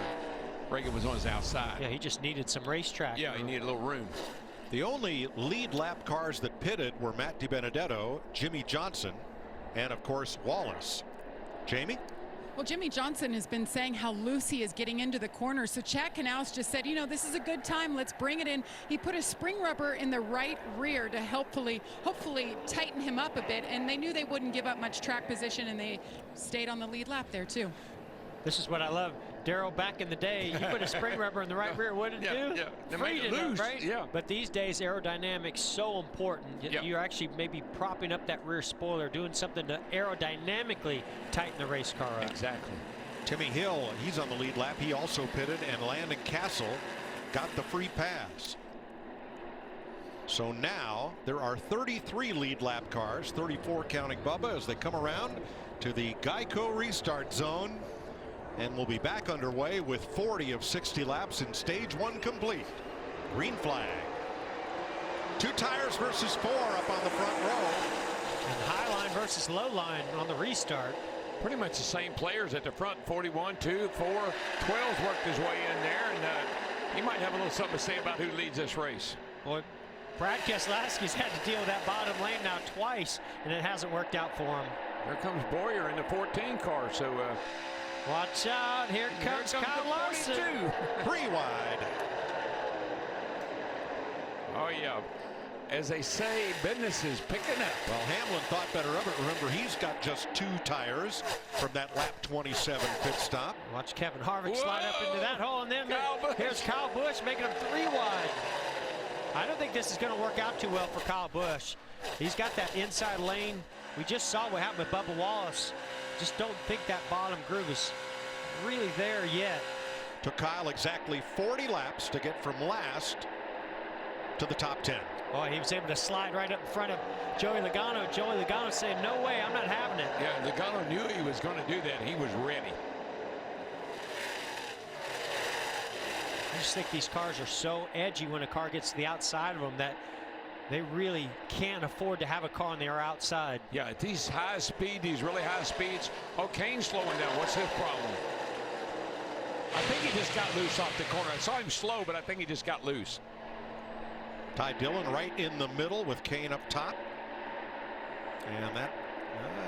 Reagan was on his outside. Yeah, he just needed some racetrack. Yeah, he needed a little room. The only lead lap cars that pitted were Matt DiBenedetto, Jimmy Johnson, and of course Wallace. Jamie? Well, Jimmy Johnson has been saying how loose he is getting into the corner. So Chad Canals just said, you know, this is a good time. Let's bring it in. He put a spring rubber in the right rear to hopefully tighten him up a bit. And they knew they wouldn't give up much track position, and they stayed on the lead lap there too. This is what I love. Daryl, back in the day, you put a spring rubber in the right rear, what did it do? Yeah. Freed it loose. up, right? Yeah. But these days, aerodynamics so important. You're actually maybe propping up that rear spoiler, doing something to aerodynamically tighten the race car up. Exactly. Timmy Hill, he's on the lead lap. He also pitted, and Landon Castle got the free pass. So now there are 33 lead lap cars, 34 counting Bubba, as they come around to the Geico restart zone. And we'll be back underway with 40 of 60 laps in stage 1 complete. Green flag. 2 tires versus 4 up on the front row. And high line versus low line on the restart. Pretty much the same players at the front. 41, 2, 4, 12's worked his way in there, and he might have a little something to say about who leads this race. Boy, Brad Keselowski's had to deal with that bottom lane now twice, and it hasn't worked out for him. There comes Boyer in the 14 car, so watch out, here comes Kyle Larson. 3 wide. Oh yeah, as they say, business is picking up. Well, Hamlin thought better of it. Remember, he's got just 2 tires from that lap 27 pit stop. Watch Kevin Harvick slide up into that hole, and then here's Kyle Busch making him 3 wide. I don't think this is going to work out too well for Kyle Busch. He's got that inside lane. We just saw what happened with Bubba Wallace. Just don't think that bottom groove is really there yet. Took Kyle exactly 40 laps to get from last to the top 10. Oh, he was able to slide right up in front of Joey Logano. Joey Logano saying, no way, I'm not having it. Yeah, Logano knew he was going to do that. He was ready. I just think these cars are so edgy when a car gets to the outside of them that they really can't afford to have a car on their outside. Yeah, at these high speed, these really high speeds. Oh, Kane's slowing down. What's his problem? I think he just got loose off the corner. I saw him slow, but I think he just got loose. Ty Dillon right in the middle with Kane up top. And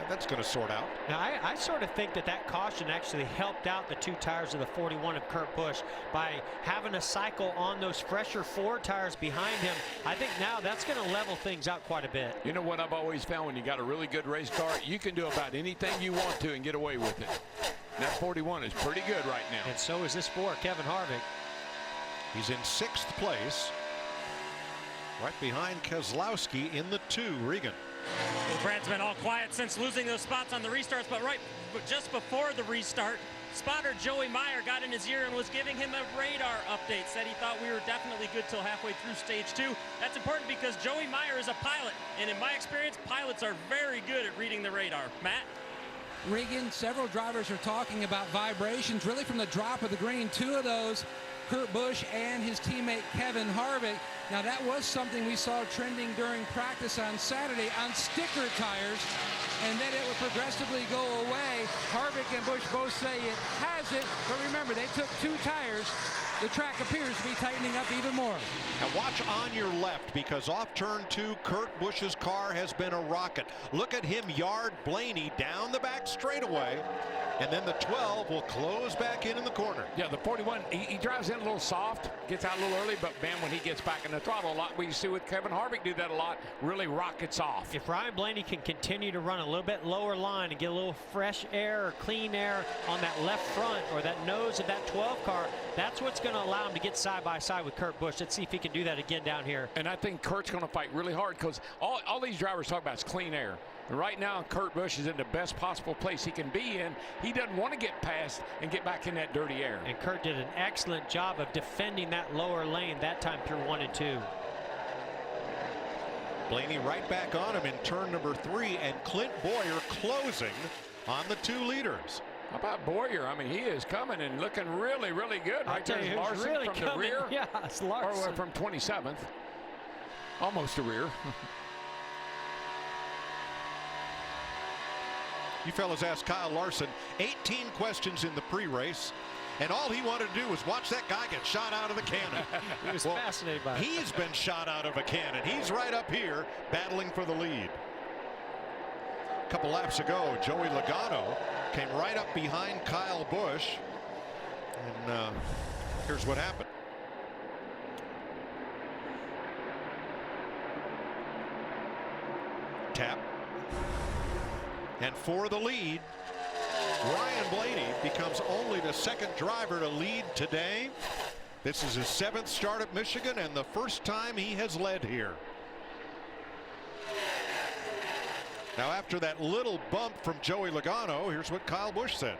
that's going to sort out. Now, I sort of think that caution actually helped out the 2 tires of the 41 of Kurt Busch by having a cycle on those fresher 4 tires behind him. I think now that's going to level things out quite a bit. You know what I've always found when you got a really good race car, you can do about anything you want to and get away with it. And that 41 is pretty good right now. And so is this 4, Kevin Harvick. He's in 6th place. Right behind Keselowski in the 2, Regan. Well, Brad's been all quiet since losing those spots on the restarts, but just before the restart, spotter Joey Meyer got in his ear and was giving him a radar update. Said he thought we were definitely good till halfway through stage 2. That's important because Joey Meyer is a pilot, and in my experience, pilots are very good at reading the radar. Matt? Regan, several drivers are talking about vibrations really from the drop of the green. 2 of those, Kurt Busch and his teammate Kevin Harvick. Now that was something we saw trending during practice on Saturday on sticker tires, and then it would progressively go away. Harvick and Busch both say it has it, but remember, they took 2 tires. The track appears to be tightening up even more. Now watch on your left, because off turn 2, Kurt Busch's car has been a rocket. Look at him yard Blaney down the back straightaway, and then the 12 will close back in the corner. Yeah, the 41, he drives in a little soft, gets out a little early, but man, when he gets back in the throttle a lot, we see with Kevin Harvick do that a lot, really rockets off. If Ryan Blaney can continue to run a little bit lower line and get a little fresh air or clean air on that left front or that nose of that 12 car, that's what's going to allow him to get side by side with Kurt Busch. Let's see if he can do that again down here. And I think Kurt's going to fight really hard, because all these drivers talk about is clean air. And right now, Kurt Busch is in the best possible place he can be in. He doesn't want to get past and get back in that dirty air. And Kurt did an excellent job of defending that lower lane that time through 1 and 2. Blaney right back on him in turn number 3, and Clint Boyer closing on the 2 leaders. How about Boyer? I mean, he is coming and looking really, really good. I'll tell you, Larson really from coming. the rear. Yeah, it's Larson. Or from 27th. Almost the rear. You fellas asked Kyle Larson 18 questions in the pre-race, and all he wanted to do was watch that guy get shot out of a cannon. He was fascinated by it. He's been shot out of a cannon. He's right up here battling for the lead. A couple laps ago, Joey Logano came right up behind Kyle Busch, and here's what happened. Tap. And for the lead, Ryan Blaney becomes only the 2nd driver to lead today. This is his 7th start at Michigan and the first time he has led here. Now after that little bump from Joey Logano, here's what Kyle Busch said.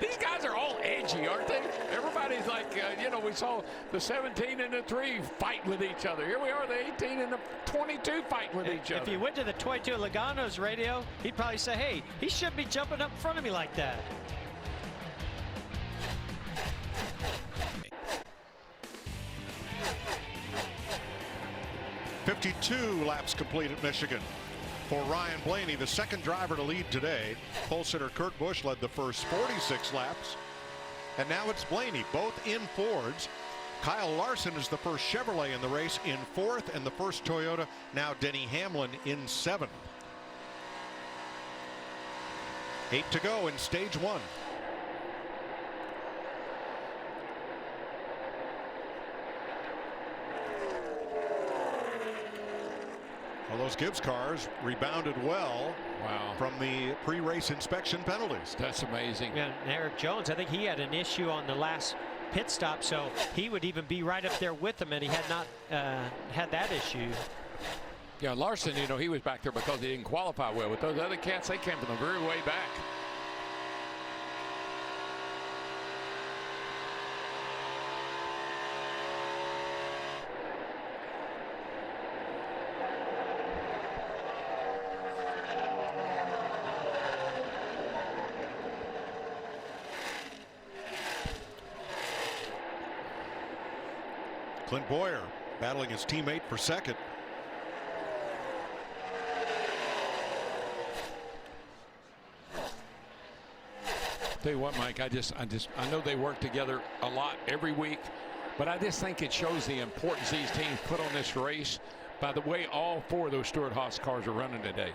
These guys are all edgy, aren't they? Everybody's like, you know, we saw the 17 and the 3 fight with each other. Here we are, the 18 and the 22 fighting with each other. If you went to the 22 Logano's radio, he'd probably say, hey, he shouldn't be jumping up in front of me like that. "52 laps complete at Michigan for Ryan Blaney, the 2nd driver to lead today. Pole sitter Kurt Busch led the first 46 laps, and now it's Blaney, both in Fords. Kyle Larson is the first Chevrolet in the race in 4th, and the first Toyota, now Denny Hamlin, in 7th. 8 to go in stage 1. Well, those Gibbs cars rebounded well from the pre-race inspection penalties. That's amazing. Yeah, and Eric Jones, I think he had an issue on the last pit stop, so he would even be right up there with him, and he had not had that issue. Yeah, Larson, you know, he was back there because he didn't qualify well. With those other cats, they came from the very way back. Clint Boyer battling his teammate for second. Tell you what, Mike, I know they work together a lot every week, but I just think it shows the importance these teams put on this race by the way all 4 of those Stewart-Haas cars are running today.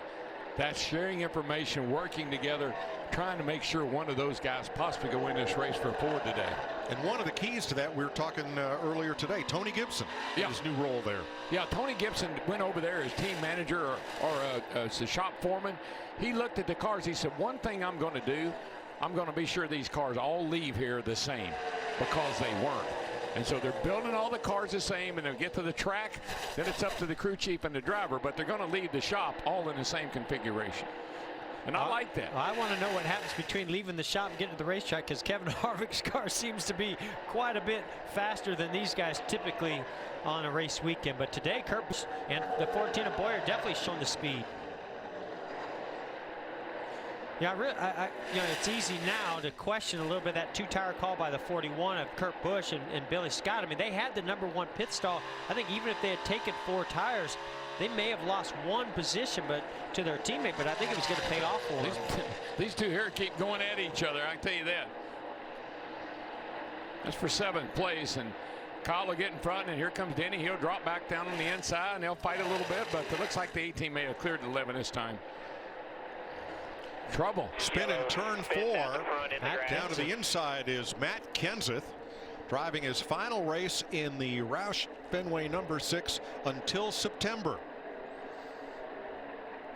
That's sharing information, working together, trying to make sure one of those guys possibly go win this race for Ford today. And one of the keys to that, we were talking earlier today, Tony Gibson, his new role there. Yeah, Tony Gibson went over there as team manager or as the shop foreman. He looked at the cars. He said, one thing I'm going to do, I'm going to be sure these cars all leave here the same, because they weren't. And so they're building all the cars the same, and they'll get to the track. Then it's up to the crew chief and the driver, but they're going to leave the shop all in the same configuration. And I like that. I want to know what happens between leaving the shop and getting to the racetrack, because Kevin Harvick's car seems to be quite a bit faster than these guys typically on a race weekend. But today, Kurt Busch and the 14 of Boyer definitely shown the speed. Yeah, you know, it's easy now to question a little bit that 2-tire call by the 41 of Kurt Busch and Billy Scott. I mean, they had the #1 pit stall. I think even if they had taken 4 tires, they may have lost 1 position to their teammate, but I think it was going to pay off for them. These two here keep going at each other, I can tell you that. That's for 7th place, and Kyle will get in front, and here comes Denny. He'll drop back down on the inside, and they'll fight a little bit, but it looks like the 18 may have cleared 11 this time. Trouble. Spin in turn 4. Down to the inside is Matt Kenseth, driving his final race in the Roush Fenway #6 until September.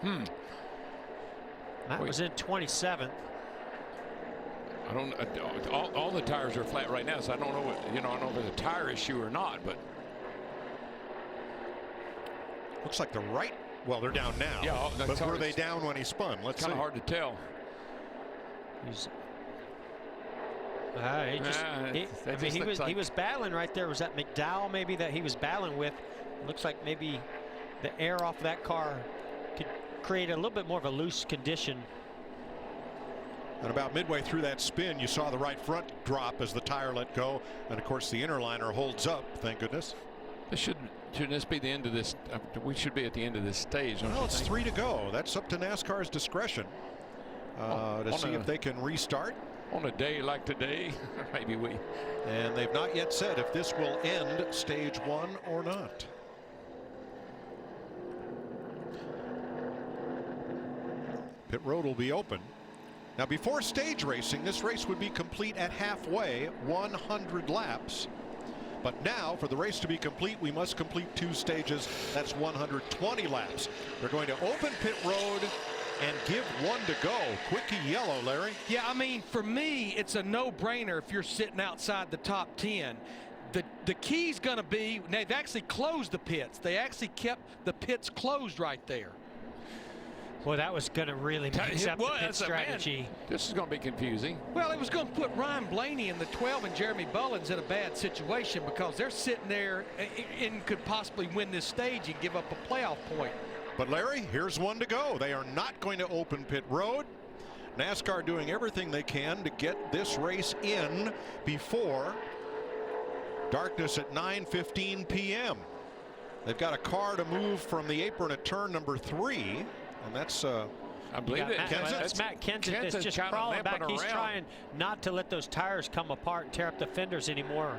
That was in 27th. I don't. All the tires are flat right now, so I don't know what I don't know if it's a tire issue or not. But looks like the right. Well, they're down now. Yeah, but were they down when he spun? Let's see. Kind of hard to tell. He was battling right there. Was that McDowell maybe that he was battling with? It looks like maybe the air off that car could create a little bit more of a loose condition. And about midway through that spin, you saw the right front drop as the tire let go, and of course the inner liner holds up. Thank goodness. Shouldn't this be the end of this? We should be at the end of this stage. Well, it's 3 to go. That's up to NASCAR's discretion to see if they can restart. On a day like today, maybe we. And they've not yet said if this will end stage 1 or not. Pit road will be open. Now, before stage racing, this race would be complete at halfway, 100 laps. But now, for the race to be complete, we must complete 2 stages. That's 120 laps. They're going to open pit road and give 1 to go. Quickie yellow, Larry. Yeah, I mean, for me, it's a no-brainer if you're sitting outside the top 10. The key's going to be, they've actually closed the pits. They actually kept the pits closed right there. Well, that was going to really mix up the pit strategy. This is going to be confusing. Well, it was going to put Ryan Blaney in the 12 and Jeremy Bullins in a bad situation, because they're sitting there and could possibly win this stage and give up a playoff point. But Larry, here's 1 to go. They are not going to open pit road. NASCAR doing everything they can to get this race in before darkness at 9:15 p.m. They've got a car to move from the apron at turn number 3. And that's I believe that's Matt Kenseth that's just crawling back. He's trying not to let those tires come apart and tear up the fenders anymore.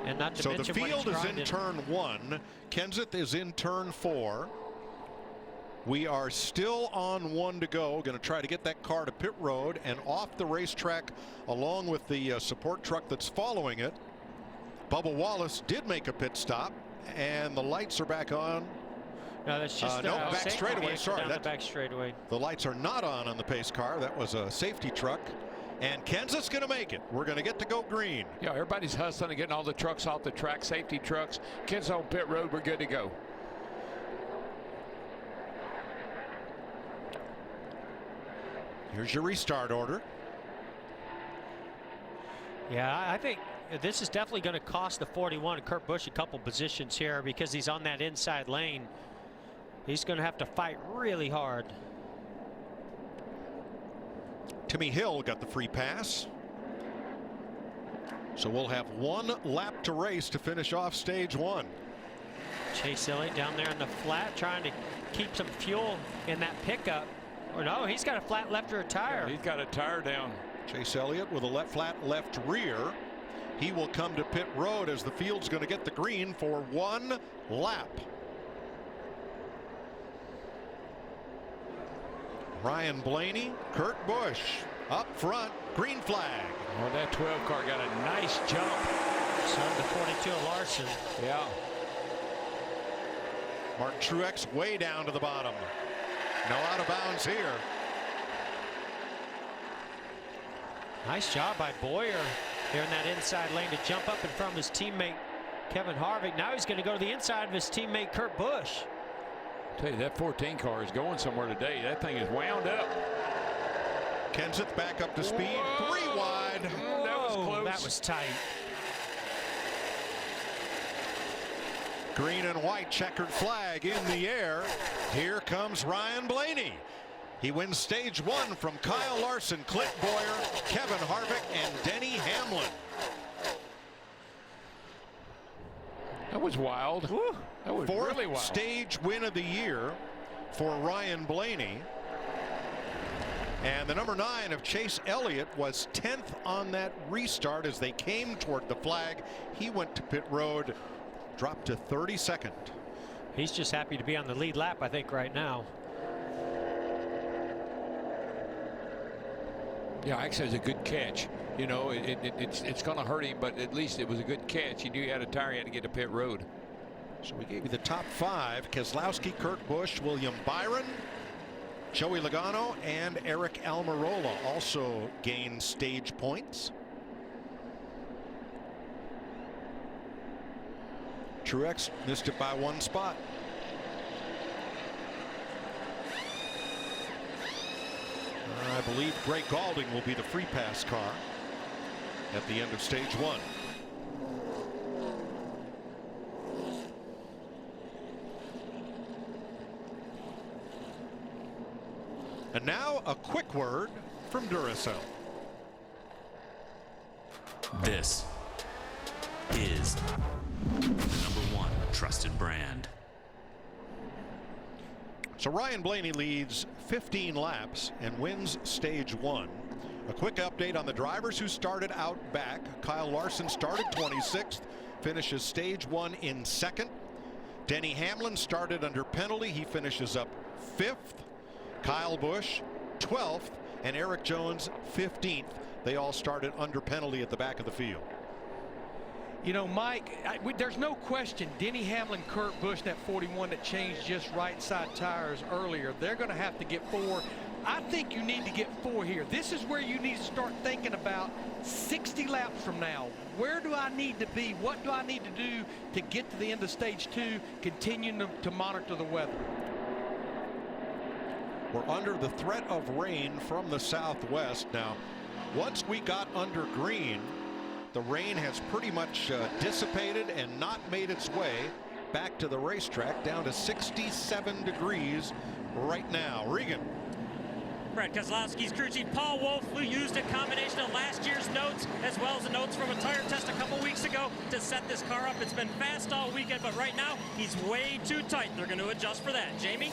And not to mention the field is in turn 1. Kenseth is in turn 4. We are still on 1 to go. Going to try to get that car to pit road and off the racetrack along with the support truck that's following it. Bubba Wallace did make a pit stop, and the lights are back on. No, that's just no, back straightaway. Sorry, that's back straightaway. The lights are not on the pace car. That was a safety truck. And Kenseth's going to make it. We're going to get to go green. Yeah, everybody's hustling and getting all the trucks off the track, safety trucks. Kenseth on pit road. We're good to go. Here's your restart order. Yeah, I think this is definitely going to cost the 41 Kurt Busch a couple positions here, because he's on that inside lane. He's going to have to fight really hard. Timmy Hill got the free pass. So we'll have 1 lap to race to finish off stage 1. Chase Elliott down there in the flat trying to keep some fuel in that pickup. Oh no, he's got a flat left rear tire. Yeah, he's got a tire down. Chase Elliott with a flat left rear. He will come to pit road as the field's going to get the green for 1 lap. Ryan Blaney, Kurt Busch up front, green flag. Oh, that 12 car got a nice jump. So the 42 of Larson. Yeah. Martin Truex way down to the bottom. No out of bounds here. Nice job by Boyer there in that inside lane to jump up in front of his teammate Kevin Harvick. Now he's going to go to the inside of his teammate Kurt Busch. Tell you, that 14 car is going somewhere today. That thing is wound up. Kenseth back up to speed. Whoa. 3 wide. That was close. That was tight. Green and white checkered flag in the air. Here comes Ryan Blaney. He wins stage 1 from Kyle Larson, Clint Boyer, Kevin Harvick, and Denny Hamlin. That was wild. Woo. That was 4th really wild. Stage win of the year for Ryan Blaney. And the number 9 of Chase Elliott was 10th on that restart as they came toward the flag. He went to pit road, dropped to 32nd. He's just happy to be on the lead lap, I think, right now. Yeah, actually, it's a good catch. You know, it's going to hurt him, but at least it was a good catch. He knew he had a tire, he had to get to pit road. So we gave you the top 5. Keselowski, Kurt Busch, William Byron, Joey Logano, and Eric Almirola also gained stage points. Truex missed it by 1 spot. I believe Greg Galding will be the free pass car at the end of stage 1. And now a quick word from Duracell. This is the #1 trusted brand. So Ryan Blaney leads 15 laps and wins stage 1. A quick update on the drivers who started out back. Kyle Larson started 26th, finishes stage 1 in 2nd. Denny Hamlin started under penalty. He finishes up 5th. Kyle Busch 12th, and Eric Jones 15th. They all started under penalty at the back of the field. You know, Mike, there's no question Denny Hamlin, Kurt Busch, that 41 that changed just right side tires earlier, they're going to have to get 4. I think you need to get 4 here. This is where you need to start thinking about 60 laps from now. Where do I need to be? What do I need to do to get to the end of stage 2, continuing to monitor the weather? We're under the threat of rain from the southwest. Now, once we got under green, the rain has pretty much dissipated and not made its way back to the racetrack, down to 67 degrees right now. Regan. Brad Keselowski's crew chief Paul Wolf, who used a combination of last year's notes as well as the notes from a tire test a couple weeks ago to set this car up. It's been fast all weekend, but right now he's way too tight. They're going to adjust for that. Jamie?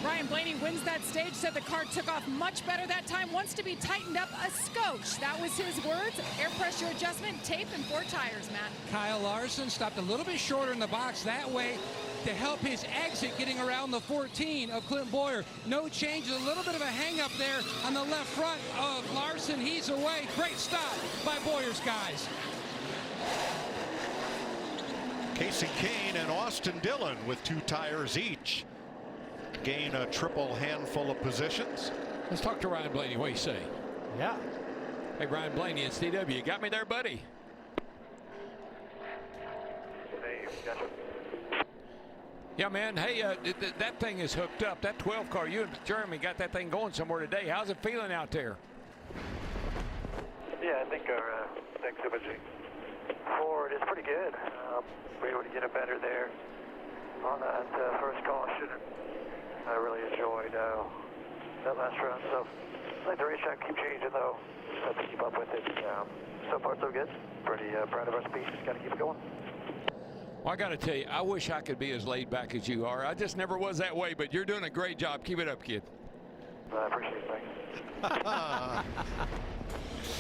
Ryan Blaney wins that stage, said the car took off much better that time, wants to be tightened up a scotch. That was his words. Air pressure adjustment, tape, and 4 tires, Matt. Kyle Larson stopped a little bit shorter in the box that way to help his exit getting around the 14 of Clint Boyer. No changes, a little bit of a hang up there on the left front of Larson. He's away. Great stop by Boyer's guys. Casey Kane and Austin Dillon with 2 tires each gain a triple handful of positions. Let's talk to Ryan Blaney. What do you say? Yeah. Hey, Ryan Blaney at CW. You got me there, buddy? Yeah, man. Hey, that thing is hooked up. That 12 car, you and Jeremy got that thing going somewhere today. How's it feeling out there? Yeah, I think our exhibiting forward is pretty good. We were able to get it better there on that first caution. I really enjoyed that last run. So I like the racetrack keep changing though. Just have to keep up with it. So far, so good. Pretty proud of our speed. Just got to keep it going. Well, I got to tell you, I wish I could be as laid back as you are. I just never was that way, but you're doing a great job. Keep it up, kid. I appreciate it. Thanks.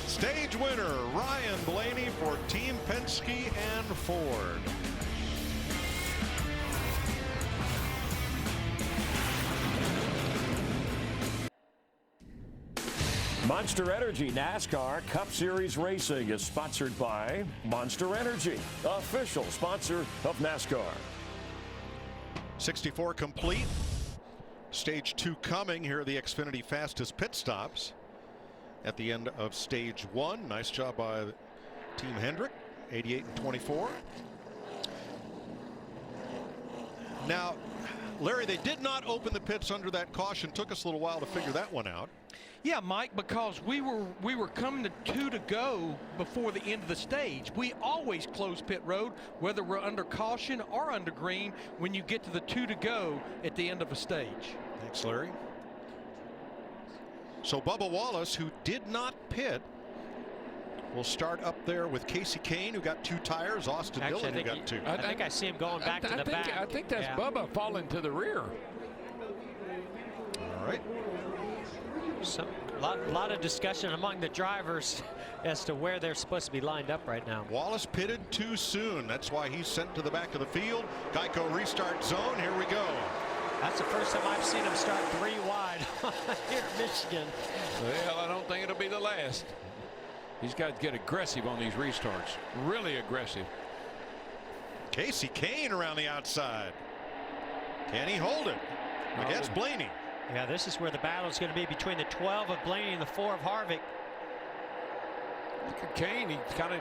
Stage winner, Ryan Blaney for Team Penske and Ford. Monster Energy NASCAR Cup Series Racing is sponsored by Monster Energy, official sponsor of NASCAR. 64 complete. Stage 2 coming. Here are the Xfinity fastest pit stops at the end of stage 1. Nice job by Team Hendrick, 88 and 24. Now, Larry, they did not open the pits under that caution. Took us a little while to figure that one out. Yeah, Mike, because we were coming to 2 to go before the end of the stage. We always close pit road, whether we're under caution or under green, when you get to the 2 to go at the end of a stage. Thanks, Larry. So Bubba Wallace, who did not pit, will start up there with Casey Kane, who got 2 tires. Austin Dillon, who got 2. I think I see him going back to the back. I think that's Bubba falling to the rear. All right. A lot of discussion among the drivers as to where they're supposed to be lined up right now. Wallace pitted too soon. That's why he's sent to the back of the field. Geico restart zone. Here we go. That's the first time I've seen him start 3 wide here in Michigan. Well, I don't think it'll be the last. He's got to get aggressive on these restarts. Really aggressive. Casey Kane around the outside. Can he hold it against Blaney? Yeah, this is where the battle is going to be between the 12 of Blaney and the 4 of Harvick. Look at Kane. He kind of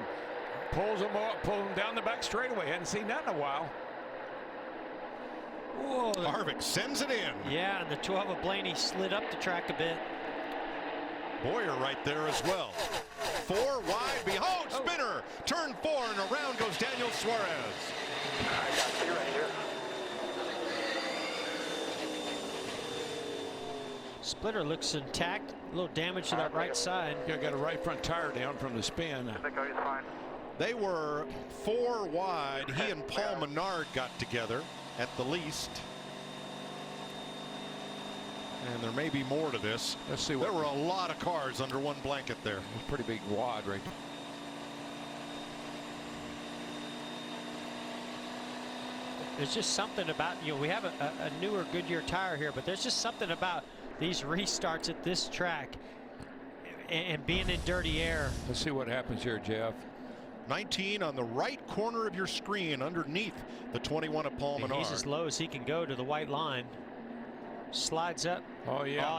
pulls him up, pulls him down the back straightaway. Hadn't seen that in a while. Whoa. Harvick sends it in. Yeah, and the 12 of Blaney slid up the track a bit. Boyer right there as well. 4 wide. Behold, spinner. Turn 4 and around goes Daniel Suarez. I got 2 right here. Splitter looks intact. A little damage to that right side. Yeah, got a right front tire down from the spin. I think he's fine. They were 4 wide. He and Paul Menard got together at the least. And there may be more to this. Let's see. There were a lot of cars under one blanket there. It's a pretty big wad right there. There's just something about, we have a newer Goodyear tire here, but there's just something about these restarts at this track and being in dirty air. Let's see what happens here, Jeff. 19 on the right corner of your screen underneath the 21 of Paul Menard. He's as low as he can go to the white line. Slides up. Oh yeah. Oh,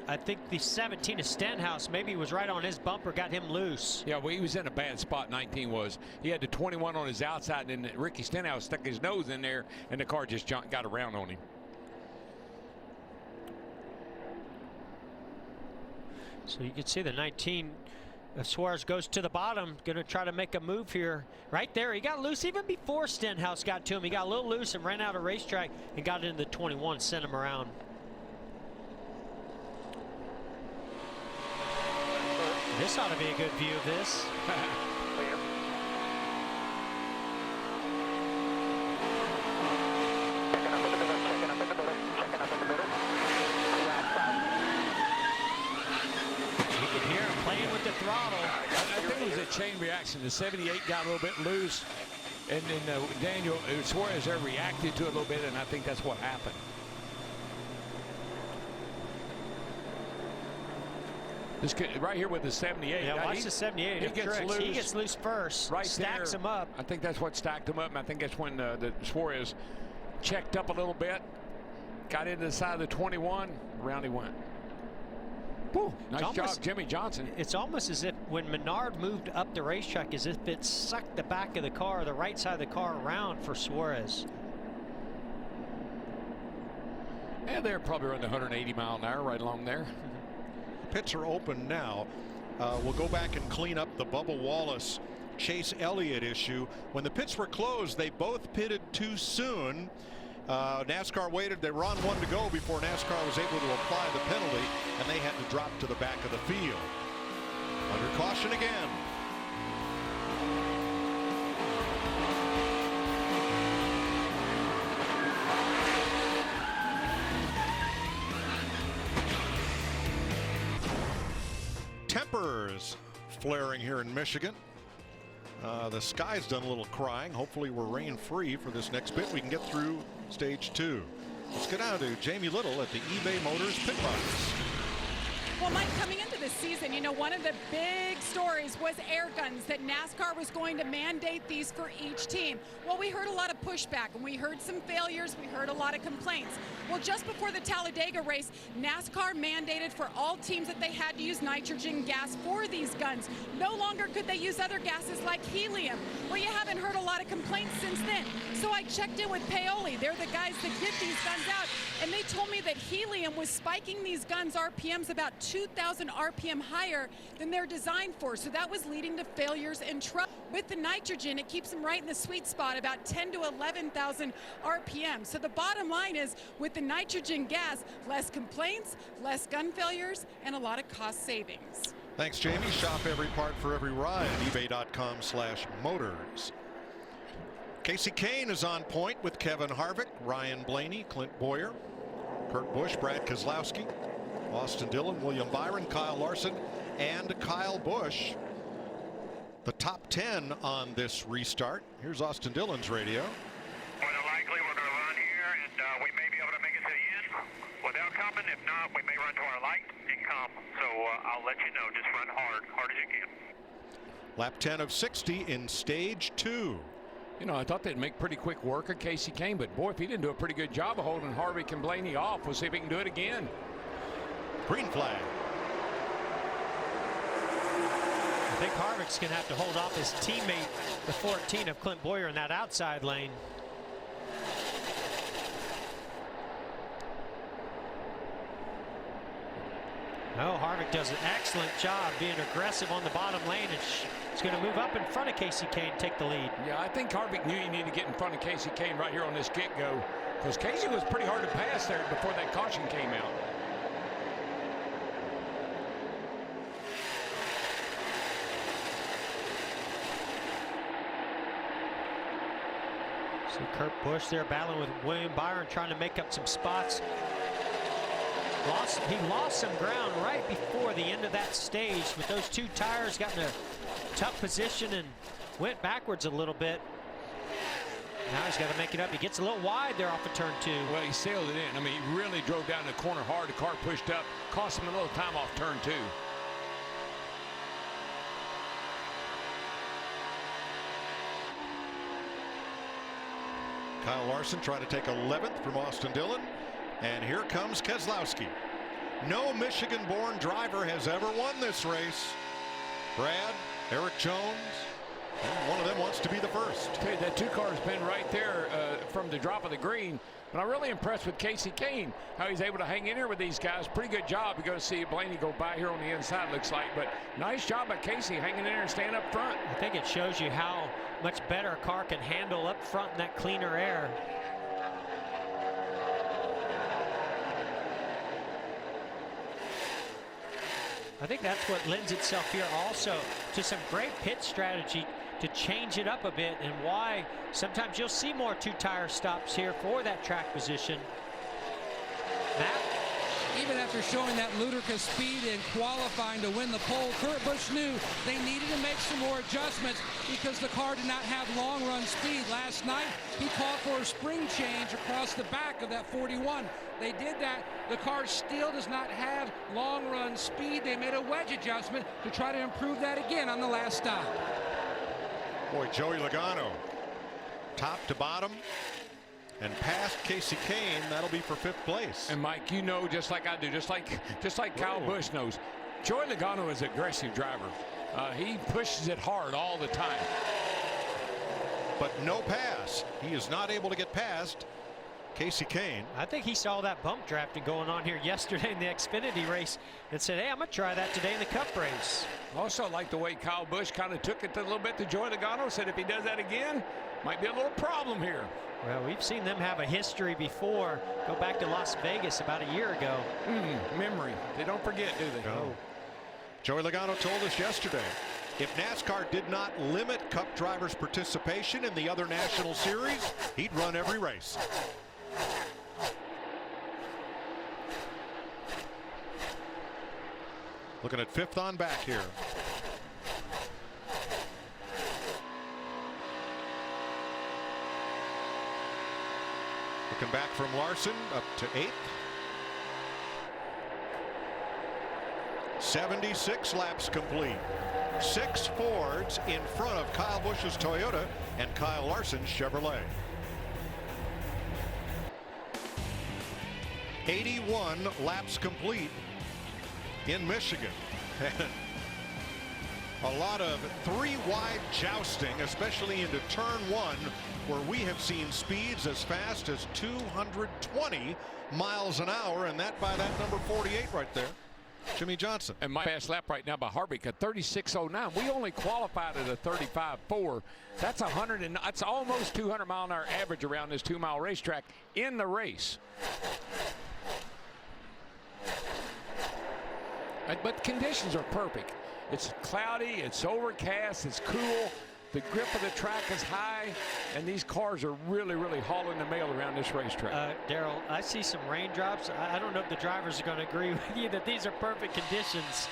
I think the 17 of Stenhouse maybe was right on his bumper, got him loose. Yeah, well, he was in a bad spot. 19 was. He had the 21 on his outside, and then Ricky Stenhouse stuck his nose in there, and the car just got around on him. So you can see the 19 of Suarez goes to the bottom, going to try to make a move here. Right there, he got loose even before Stenhouse got to him. He got a little loose and ran out of racetrack and got into the 21, sent him around. This ought to be a good view of this. Throttle. I think it was a chain reaction. The 78 got a little bit loose, and then Daniel Suarez there reacted to it a little bit, and I think that's what happened. This could, right here with the 78. Yeah, watch the 78. He gets loose. He gets loose first. Right stacks there. him up. I think that's what stacked him up, and I think that's when the Suarez checked up a little bit, got into the side of the 21, around he went. Woo, nice job, Jimmy Johnson. It's almost as if when Menard moved up the racetrack, as if it sucked the back of the car, the right side of the car around for Suarez. Yeah, they're probably around 180 mile an hour right along there. Pits are open now. We'll go back and clean up the Bubba Wallace Chase Elliott issue. When the pits were closed, they both pitted too soon. NASCAR waited. They were on 1 to go before NASCAR was able to apply the penalty, and they had to drop to the back of the field. Under caution again. is flaring here in Michigan. The sky's done a little crying. Hopefully we're rain free for this next bit. We can get through stage 2. Let's get down to Jamie Little at the eBay Motors pit box. Well, Mike, coming into this season, you know, one of the big stories was air guns, that NASCAR was going to mandate these for each team. Well, we heard a lot of pushback, and we heard some failures. We heard a lot of complaints. Well, just before the Talladega race, NASCAR mandated for all teams that they had to use nitrogen gas for these guns. No longer could they use other gases like helium. Well, you haven't heard a lot of complaints since then. So I checked in with Paoli. They're the guys that get these guns out, and they told me that helium was spiking these guns' RPMs about 2,000 RPM higher than they're designed for. So that was leading to failures and trouble. With the nitrogen, it keeps them right in the sweet spot, about 10 to 11,000 RPM. So the bottom line is, with the nitrogen gas, less complaints, less gun failures, and a lot of cost savings. Thanks, Jamie. Shop every part for every ride at ebay.com/motors. Casey Kane is on point with Kevin Harvick, Ryan Blaney, Clint Boyer, Kurt Busch, Brad Keselowski, Austin Dillon, William Byron, Kyle Larson, and Kyle Busch. The top 10 on this restart. Here's Austin Dillon's radio. More than likely, we're going to run here, and we may be able to make it to the end without coming. If not, we may run to our light and come. So I'll let you know. Just run hard as you can. Lap 10 of 60 in stage 2. You know, I thought they'd make pretty quick work of Casey Kane, but boy, if he didn't do a pretty good job of holding Harvick and Blaney off, we'll see if he can do it again. Green flag. I think Harvick's going to have to hold off his teammate, the 14 of Clint Boyer, in that outside lane. Oh, Harvick does an excellent job being aggressive on the bottom lane, and he's going to move up in front of Casey Kane, take the lead. Yeah, I think Harvick knew he needed to get in front of Casey Kane right here on this get-go, because Casey was pretty hard to pass there before that caution came out. So Kurt Busch there battling with William Byron, trying to make up some spots. He lost some ground right before the end of that stage, with those two tires got in a tough position and went backwards a little bit. Now he's got to make it up. He gets a little wide there off of turn 2. Well, he sailed it in. I mean, he really drove down the corner hard. The car pushed up, cost him a little time off turn 2. Kyle Larson trying to take 11th from Austin Dillon. And here comes Keselowski. No Michigan-born driver has ever won this race. Brad, Eric Jones, and one of them wants to be the first. Hey, that 2 car's been right there from the drop of the green. But I'm really impressed with Casey Kane, how he's able to hang in here with these guys. Pretty good job. You're going to see Blaney go by here on the inside, looks like. But nice job by Casey hanging in there and staying up front. I think it shows you how much better a car can handle up front in that cleaner air. I think that's what lends itself here also to some great pit strategy to change it up a bit, and why sometimes you'll see more 2-tire stops here for that track position. Matt? Even after showing that ludicrous speed in qualifying to win the pole, Kurt Busch knew they needed to make some more adjustments because the car did not have long run speed. Last night, he called for a spring change across the back of that 41. They did that. The car still does not have long run speed. They made a wedge adjustment to try to improve that again on the last stop. Boy, Joey Logano, top to bottom, and past Casey Kane. That'll be for 5th place. And Mike, you know, just like I do, just like Kyle Busch knows, Joey Logano is an aggressive driver. He pushes it hard all the time. But no pass. He is not able to get past Casey Kane. I think he saw that bump drafting going on here yesterday in the Xfinity race and said, hey, I'm going to try that today in the Cup race. Also like the way Kyle Busch kind of took it a little bit to Joey Logano, said if he does that again, might be a little problem here. Well, we've seen them have a history before. Go back to Las Vegas about a year ago. Memory. They don't forget, do they? No. Joey Logano told us yesterday, if NASCAR did not limit Cup drivers' participation in the other national series, he'd run every race. Looking at 5th on back here. Looking back from Larson up to 8th. 76 laps complete. 6 Fords in front of Kyle Busch's Toyota and Kyle Larson's Chevrolet. 81 laps complete in Michigan. A lot of 3-wide jousting, especially into turn 1, where we have seen speeds as fast as 220 miles an hour, and that by that number 48 right there, Jimmy Johnson. And my fast lap right now by Harvick at 36.09. We only qualified at a 35.4. That's that's almost 200 mile an hour average around this 2-mile racetrack in the race. But conditions are perfect. It's cloudy, it's overcast, it's cool. The grip of the track is high, and these cars are really, really hauling the mail around this racetrack. Daryl, I see some raindrops. I don't know if the drivers are going to agree with you that these are perfect conditions.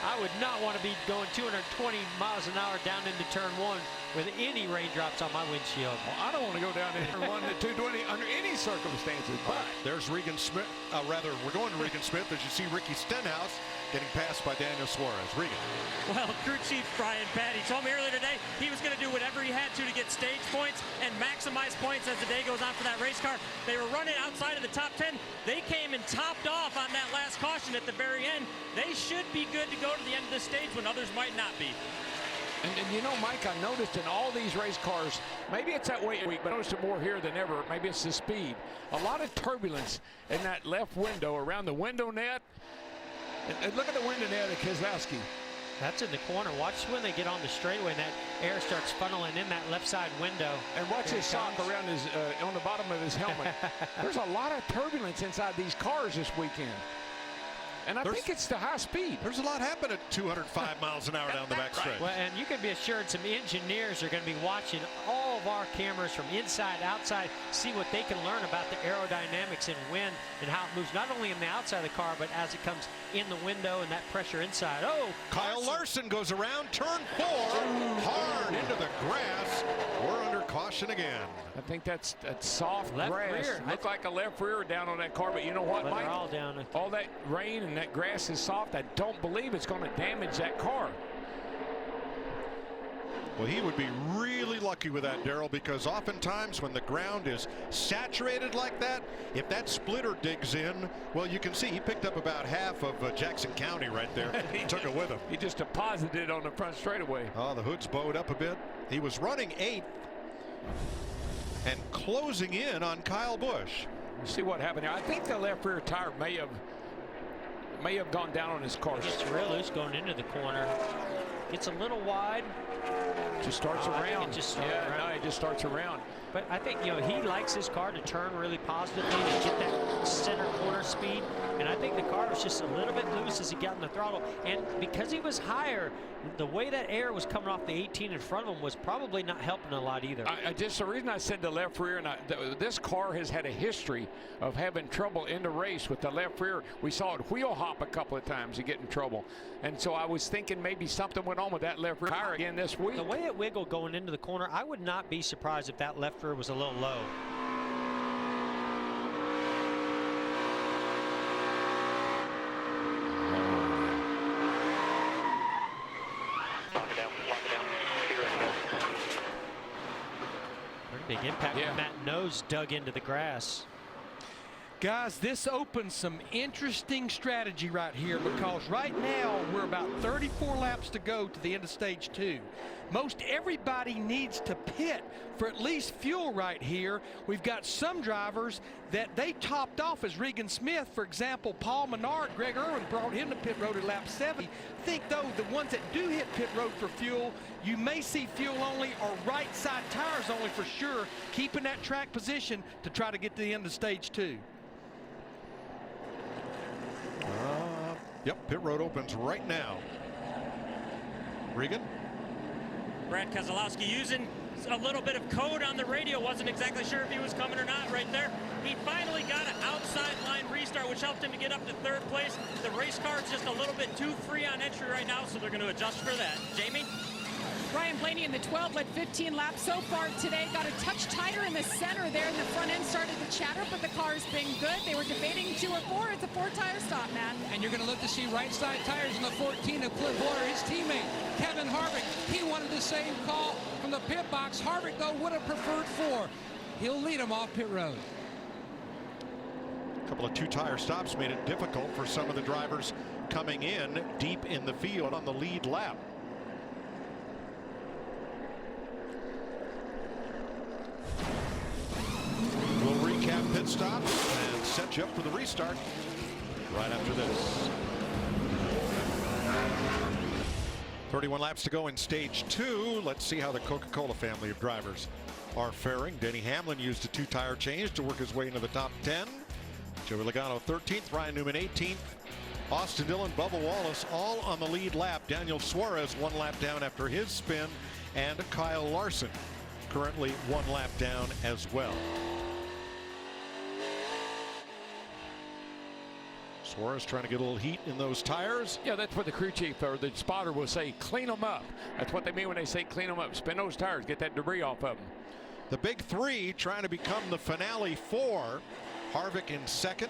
I would not want to be going 220 miles an hour down into turn 1 with any raindrops on my windshield. Well, I don't want to go down into turn 1 to 220 under any circumstances. But there's Regan Smith. We're going to Regan Smith as you see Ricky Stenhouse getting passed by Daniel Suarez. Regan. Well, crew chief Brian Patty told me earlier today he was going to do whatever he had to get stage points and maximize points as the day goes on for that race car. They were running outside of the top 10. They came and topped off on that last caution at the very end. They should be good to go to the end of the stage when others might not be. And you know, Mike, I noticed in all these race cars, maybe it's that weight week, but I noticed it more here than ever. Maybe it's the speed. A lot of turbulence in that left window around the window net. And look at the window net of Keselowski. That's in the corner. Watch when they get on the straightaway and that air starts funneling in that left side window. And watch his sock around his on the bottom of his helmet. There's a lot of turbulence inside these cars this weekend. And I think it's the high speed. There's a lot happening at 205 miles an hour down the back stretch. Well, and you can be assured some engineers are going to be watching all of our cameras from inside, outside, see what they can learn about the aerodynamics and wind and how it moves, not only in the outside of the car, but as it comes in the window and that pressure inside. Oh, Kyle Larson goes around turn 4, hard into the grass. We're under caution again. I think that's soft left grass. rear. Looked like a left rear down on that car, but you know what, But Mike? they're all down. All that rain and that grass is soft. I don't believe it's going to damage that car. Well, he would be really lucky with that, Daryl, because oftentimes when the ground is saturated like that, if that splitter digs in, well, you can see he picked up about half of Jackson County right there. He took it with him. He just deposited it on the front straightaway. Oh, the hood's bowed up a bit. He was running 8th and closing in on Kyle Busch. You see what happened here? I think the left rear tire may have gone down on his car. It's real loose going into the corner. Gets a little wide. Just starts around. It just starts around. No, it just starts around. But I think, you know, he likes his car to turn really positively to get that center corner speed. And I think the car was just a little bit loose as he got in the throttle. And because he was higher, the way that air was coming off the 18 in front of him was probably not helping a lot either. The reason I said the left rear, and this car has had a history of having trouble in the race with the left rear. We saw it wheel hop a couple of times to get in trouble. And so I was thinking maybe something went on with that left rear tire again this week. The way it wiggled going into the corner, I would not be surprised if that left rear was a little low. Pretty big impact when that nose dug into the grass. Guys, this opens some interesting strategy right here, because right now we're about 34 laps to go to the end of stage 2. Most everybody needs to pit for at least fuel right here. We've got some drivers that they topped off as Regan Smith. For example, Paul Menard, Greg Irwin brought him to pit road at lap 70. I think, though, the ones that do hit pit road for fuel, you may see fuel only or right side tires only for sure, keeping that track position to try to get to the end of stage 2. Yep, pit road opens right now. Regan? Brad Keselowski using a little bit of code on the radio. Wasn't exactly sure if he was coming or not right there. He finally got an outside line restart, which helped him to get up to 3rd place. The race car is just a little bit too free on entry right now, so they're going to adjust for that. Jamie? Ryan Blaney in the 12 led 15 laps so far today. Got a touch tighter in the center there, and the front end started to chatter, but the car's been good. They were debating 2 or 4. It's a 4-tire stop, Matt. And you're going to look to see right side tires in the 14 of Cliff Boyer. His teammate, Kevin Harvick, he wanted the same call from the pit box. Harvick, though, would have preferred 4. He'll lead him off pit road. A couple of 2-tire stops made it difficult for some of the drivers coming in deep in the field on the lead lap. We'll recap pit stops and set you up for the restart right after this. 31 laps to go in stage 2. Let's see how the Coca-Cola family of drivers are faring. Denny Hamlin used a 2-tire change to work his way into the top 10. Joey Logano 13th, Ryan Newman 18th, Austin Dillon, Bubba Wallace all on the lead lap. Daniel Suarez 1 lap down after his spin, and Kyle Larson currently 1 lap down as well. Suarez trying to get a little heat in those tires. Yeah, that's what the crew chief or the spotter will say, clean them up. That's what they mean when they say clean them up. Spin those tires, get that debris off of them. The big 3 trying to become the finale 4. Harvick in 2nd,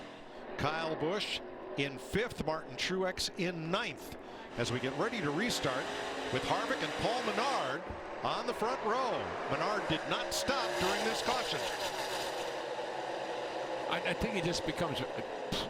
Kyle Busch in 5th, Martin Truex in 9th. As we get ready to restart with Harvick and Paul Menard on the front row. Menard did not stop during this caution. I think it just becomes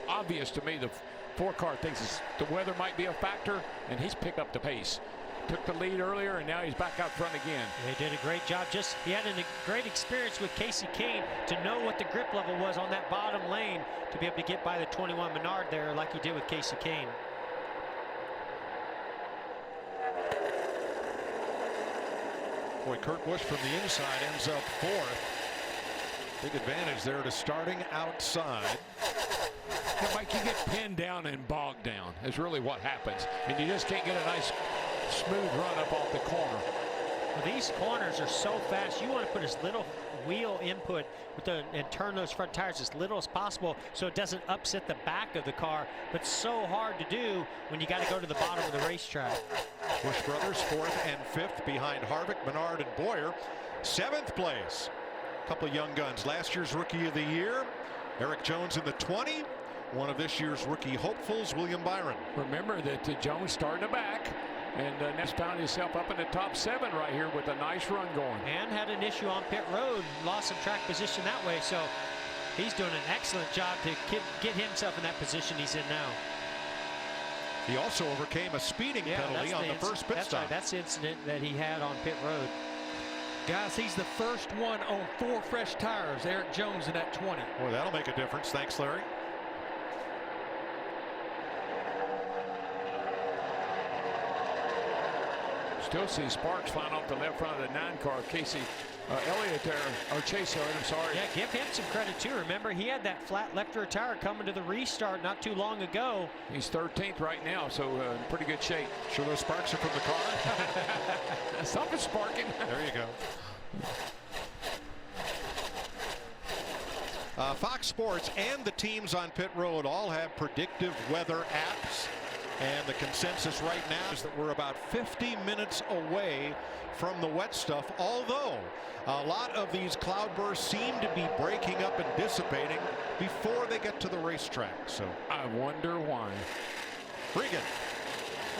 obvious to me the 4-car thinks the weather might be a factor, and he's picked up the pace. Took the lead earlier, and now he's back out front again. They did a great job. He had a great experience with Casey Kane to know what the grip level was on that bottom lane to be able to get by the 21 Menard there like he did with Casey Kane. Boy, Kurt Busch from the inside ends up 4th. Big advantage there to starting outside. Yeah, Mike, you get pinned down and bogged down. Is really what happens. And you just can't get a nice smooth run up off the corner. Well, these corners are so fast. You want to put as little wheel input and turn those front tires as little as possible so it doesn't upset the back of the car. But so hard to do when you got to go to the bottom of the racetrack. Busch brothers 4th and 5th behind Harvick, Menard, and Boyer. 7th place. A couple of young guns. Last year's Rookie of the Year, Eric Jones in the 20. One of this year's rookie hopefuls, William Byron. Remember that Jones started the back and next found himself up in the top 7 right here with a nice run going. And had an issue on pit road, lost some track position that way. So he's doing an excellent job to get himself in that position he's in now. He also overcame a speeding penalty on the first pit stop. Right. That's the incident that he had on pit road. Guys, he's the first one on 4 fresh tires. Eric Jones in that 20. Boy, that'll make a difference. Thanks, Larry. Still see sparks flying off the left front of the 9 car. Casey Elliott there, or Chase Elliott, I'm sorry. Yeah, give him some credit too. Remember, he had that flat left rear tire coming to the restart not too long ago. He's 13th right now, so in pretty good shape. Sure those sparks are from the car? Something's sparking. There you go. Fox Sports and the teams on pit road all have predictive weather apps. And the consensus right now is that we're about 50 minutes away from the wet stuff, although a lot of these cloudbursts seem to be breaking up and dissipating before they get to the racetrack. So I wonder why. Regan.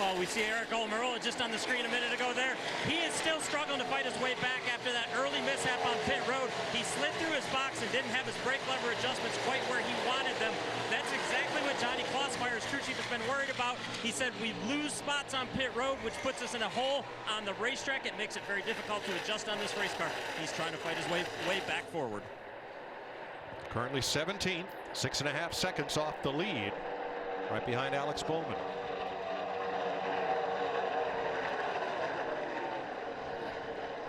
Well, we see Eric Almirola just on the screen a minute ago there. He is still struggling to fight his way back after that early mishap on pit road. He slid through his box and didn't have his brake lever adjustments quite where he wanted them. That's exactly what Johnny Klossmeyer, his crew chief, has been worried about. He said we lose spots on pit road, which puts us in a hole on the racetrack. It makes it very difficult to adjust on this race car. He's trying to fight his way back forward. Currently 17th, 6.5 seconds off the lead, right behind Alex Bowman.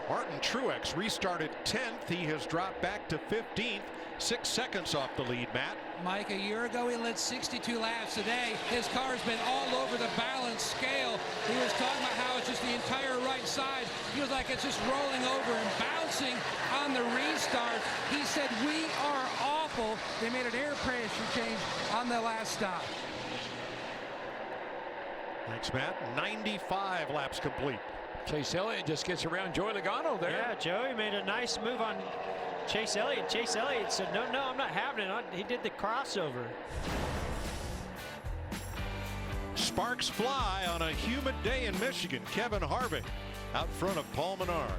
Martin Truex restarted 10th. He has dropped back to 15th, 6 seconds off the lead, Matt. Mike, a year ago he led 62 laps. Today his car's been all over the balance scale. He was talking about how it's just the entire right side feels like it's just rolling over and bouncing on the restart. He said, we are awful. They made an air pressure change on the last stop. Thanks, Matt. 95 laps complete. Chase Elliott just gets around Joey Logano there. Yeah, Joey made a nice move on Chase Elliott. Chase Elliott said, no, I'm not having it. He did the crossover. Sparks fly on a humid day in Michigan. Kevin Harvick out front of Paul Menard.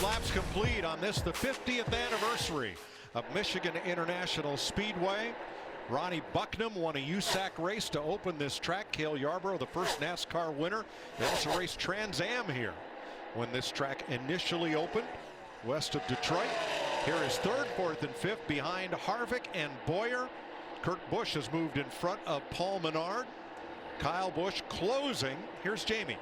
Laps complete on this, the 50th anniversary of Michigan International Speedway. Ronnie Bucknam won a USAC race to open this track. Cale Yarborough, the first NASCAR winner. They also raced Trans Am here when this track initially opened west of Detroit. Here is third, fourth, and fifth behind Harvick and Boyer. Kurt Busch has moved in front of Paul Menard. Kyle Busch closing. Here's Jamie.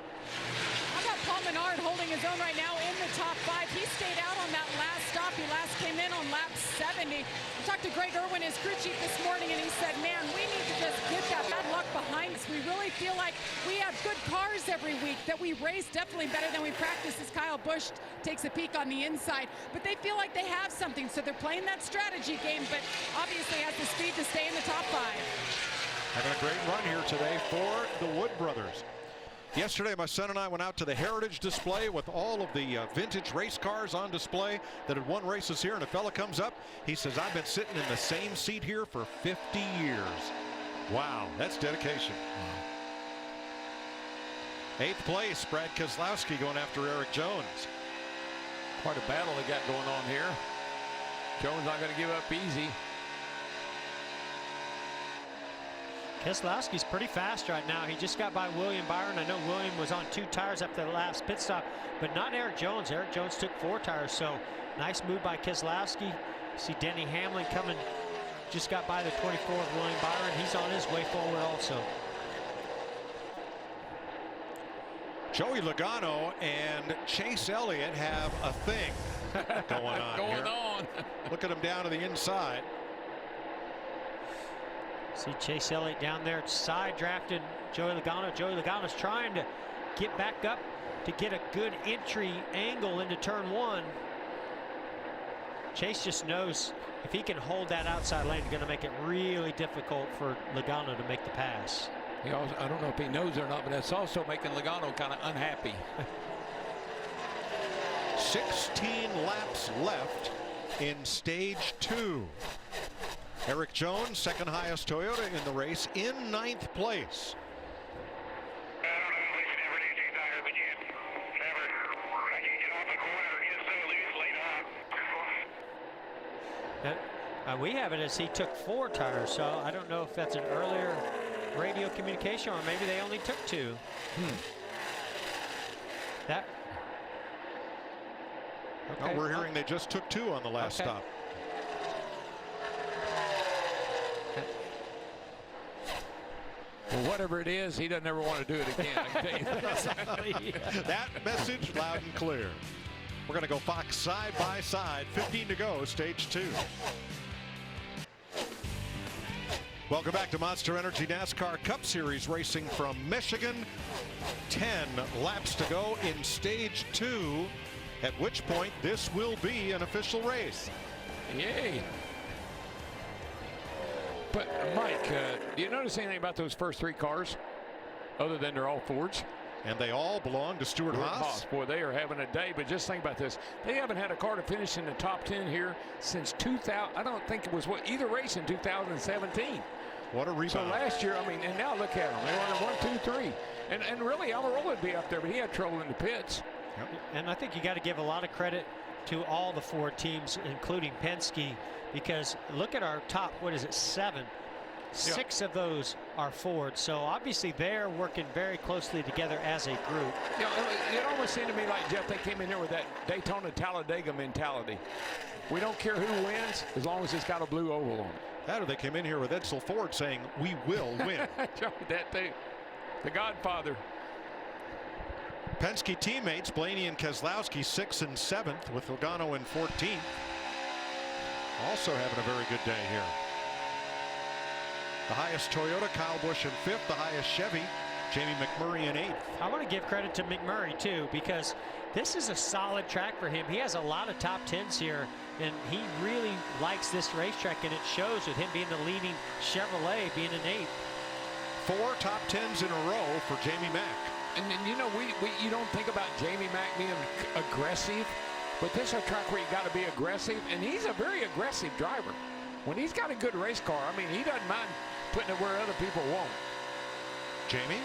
How about Paul Menard holding his own right now in the top 5? He stayed out on that last stop. He last came in on lap 70. I talked to Greg Irwin, his crew chief, this morning, and he said, man, we need to just get that bad luck behind us. We really feel like we have good cars every week, that we race definitely better than we practice, as Kyle Busch takes a peek on the inside. But they feel like they have something, so they're playing that strategy game, but obviously has the speed to stay in the top 5. Having a great run here today for the Wood brothers. Yesterday, my son and I went out to the Heritage display with all of the vintage race cars on display that had won races here. And a fella comes up, he says, I've been sitting in the same seat here for 50 years. Wow, that's dedication. Eighth place, Brad Keselowski going after Eric Jones. Quite a battle they got going on here. Jones not going to give up easy. Keselowski's pretty fast right now. He just got by William Byron. I know William was on 2 tires after the last pit stop, but not Eric Jones. Eric Jones took 4 tires, so nice move by Keselowski. See Denny Hamlin coming, just got by the 24 of William Byron. He's on his way forward also. Joey Logano and Chase Elliott have a thing going on here. Look at him down to the inside. See Chase Elliott down there side drafting Joey Logano. Joey Logano's trying to get back up to get a good entry angle into turn 1. Chase just knows if he can hold that outside lane, it's going to make it really difficult for Logano to make the pass. I don't know if he knows or not, but that's also making Logano kind of unhappy. 16 laps left in stage 2. Eric Jones, second highest Toyota in the race, in 9th place. We have it as he took 4 tires, so I don't know if that's an earlier radio communication or maybe they only took 2. That. Okay. No, we're hearing they just took 2 on the last stop. Well, whatever it is, he doesn't ever want to do it again. I can tell you that. Exactly. That message loud and clear. We're going to go Fox side by side. 15 to go, stage 2. Welcome back to Monster Energy NASCAR Cup Series racing from Michigan. 10 laps to go in stage 2, at which point this will be an official race. Yay. But, Mike, do you notice anything about those first 3 cars other than they're all Fords? And they all belong to Stuart Haas. Boy, they are having a day. But just think about this. They haven't had a car to finish in the top 10 here since 2000. I don't think it was either race in 2017. What a rebound. So last year, I mean, and now look at them. They won 1, 2, 3. And really, Almirola would be up there, but he had trouble in the pits. Yep. And I think you got to give a lot of credit to all the Ford teams, including Penske, because look at our top, 7? 6 of those are Ford. So obviously they're working very closely together as a group. You know, it almost seemed to me like, Jeff, they came in here with that Daytona-Talladega mentality. We don't care who wins as long as it's got a blue oval on it. How do they come in here with Edsel Ford saying, we will win? That too. The Godfather. Penske teammates, Blaney and Keselowski, 6th and 7th, with Logano in 14th. Also having a very good day here. The highest Toyota, Kyle Busch in 5th. The highest Chevy, Jamie McMurray in 8th. I want to give credit to McMurray too, because this is a solid track for him. He has a lot of top 10s here, and he really likes this racetrack, and it shows with him being the leading Chevrolet, being in 8th. 4 top 10s in a row for Jamie Mack. And you know, you don't think about Jamie Mack being aggressive, but this is a track where you got to be aggressive, and he's a very aggressive driver. When he's got a good race car, I mean, he doesn't mind putting it where other people won't. Jamie?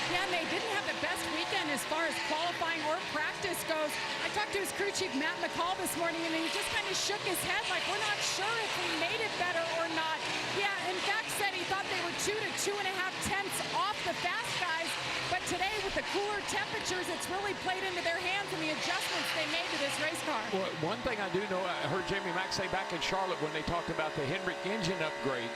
Yeah, and they didn't have the best weekend as far as qualifying or practice goes. I talked to his crew chief, Matt McCall, this morning, and he just kind of shook his head like, we're not sure if we made it better or not. Yeah, in fact, said he thought they were 2 to 2.5 tenths off the fast guys. But today, with the cooler temperatures, it's really played into their hands and the adjustments they made to this race car. Well, one thing I do know, I heard Jamie Mack say back in Charlotte when they talked about the Hendrick engine upgrade,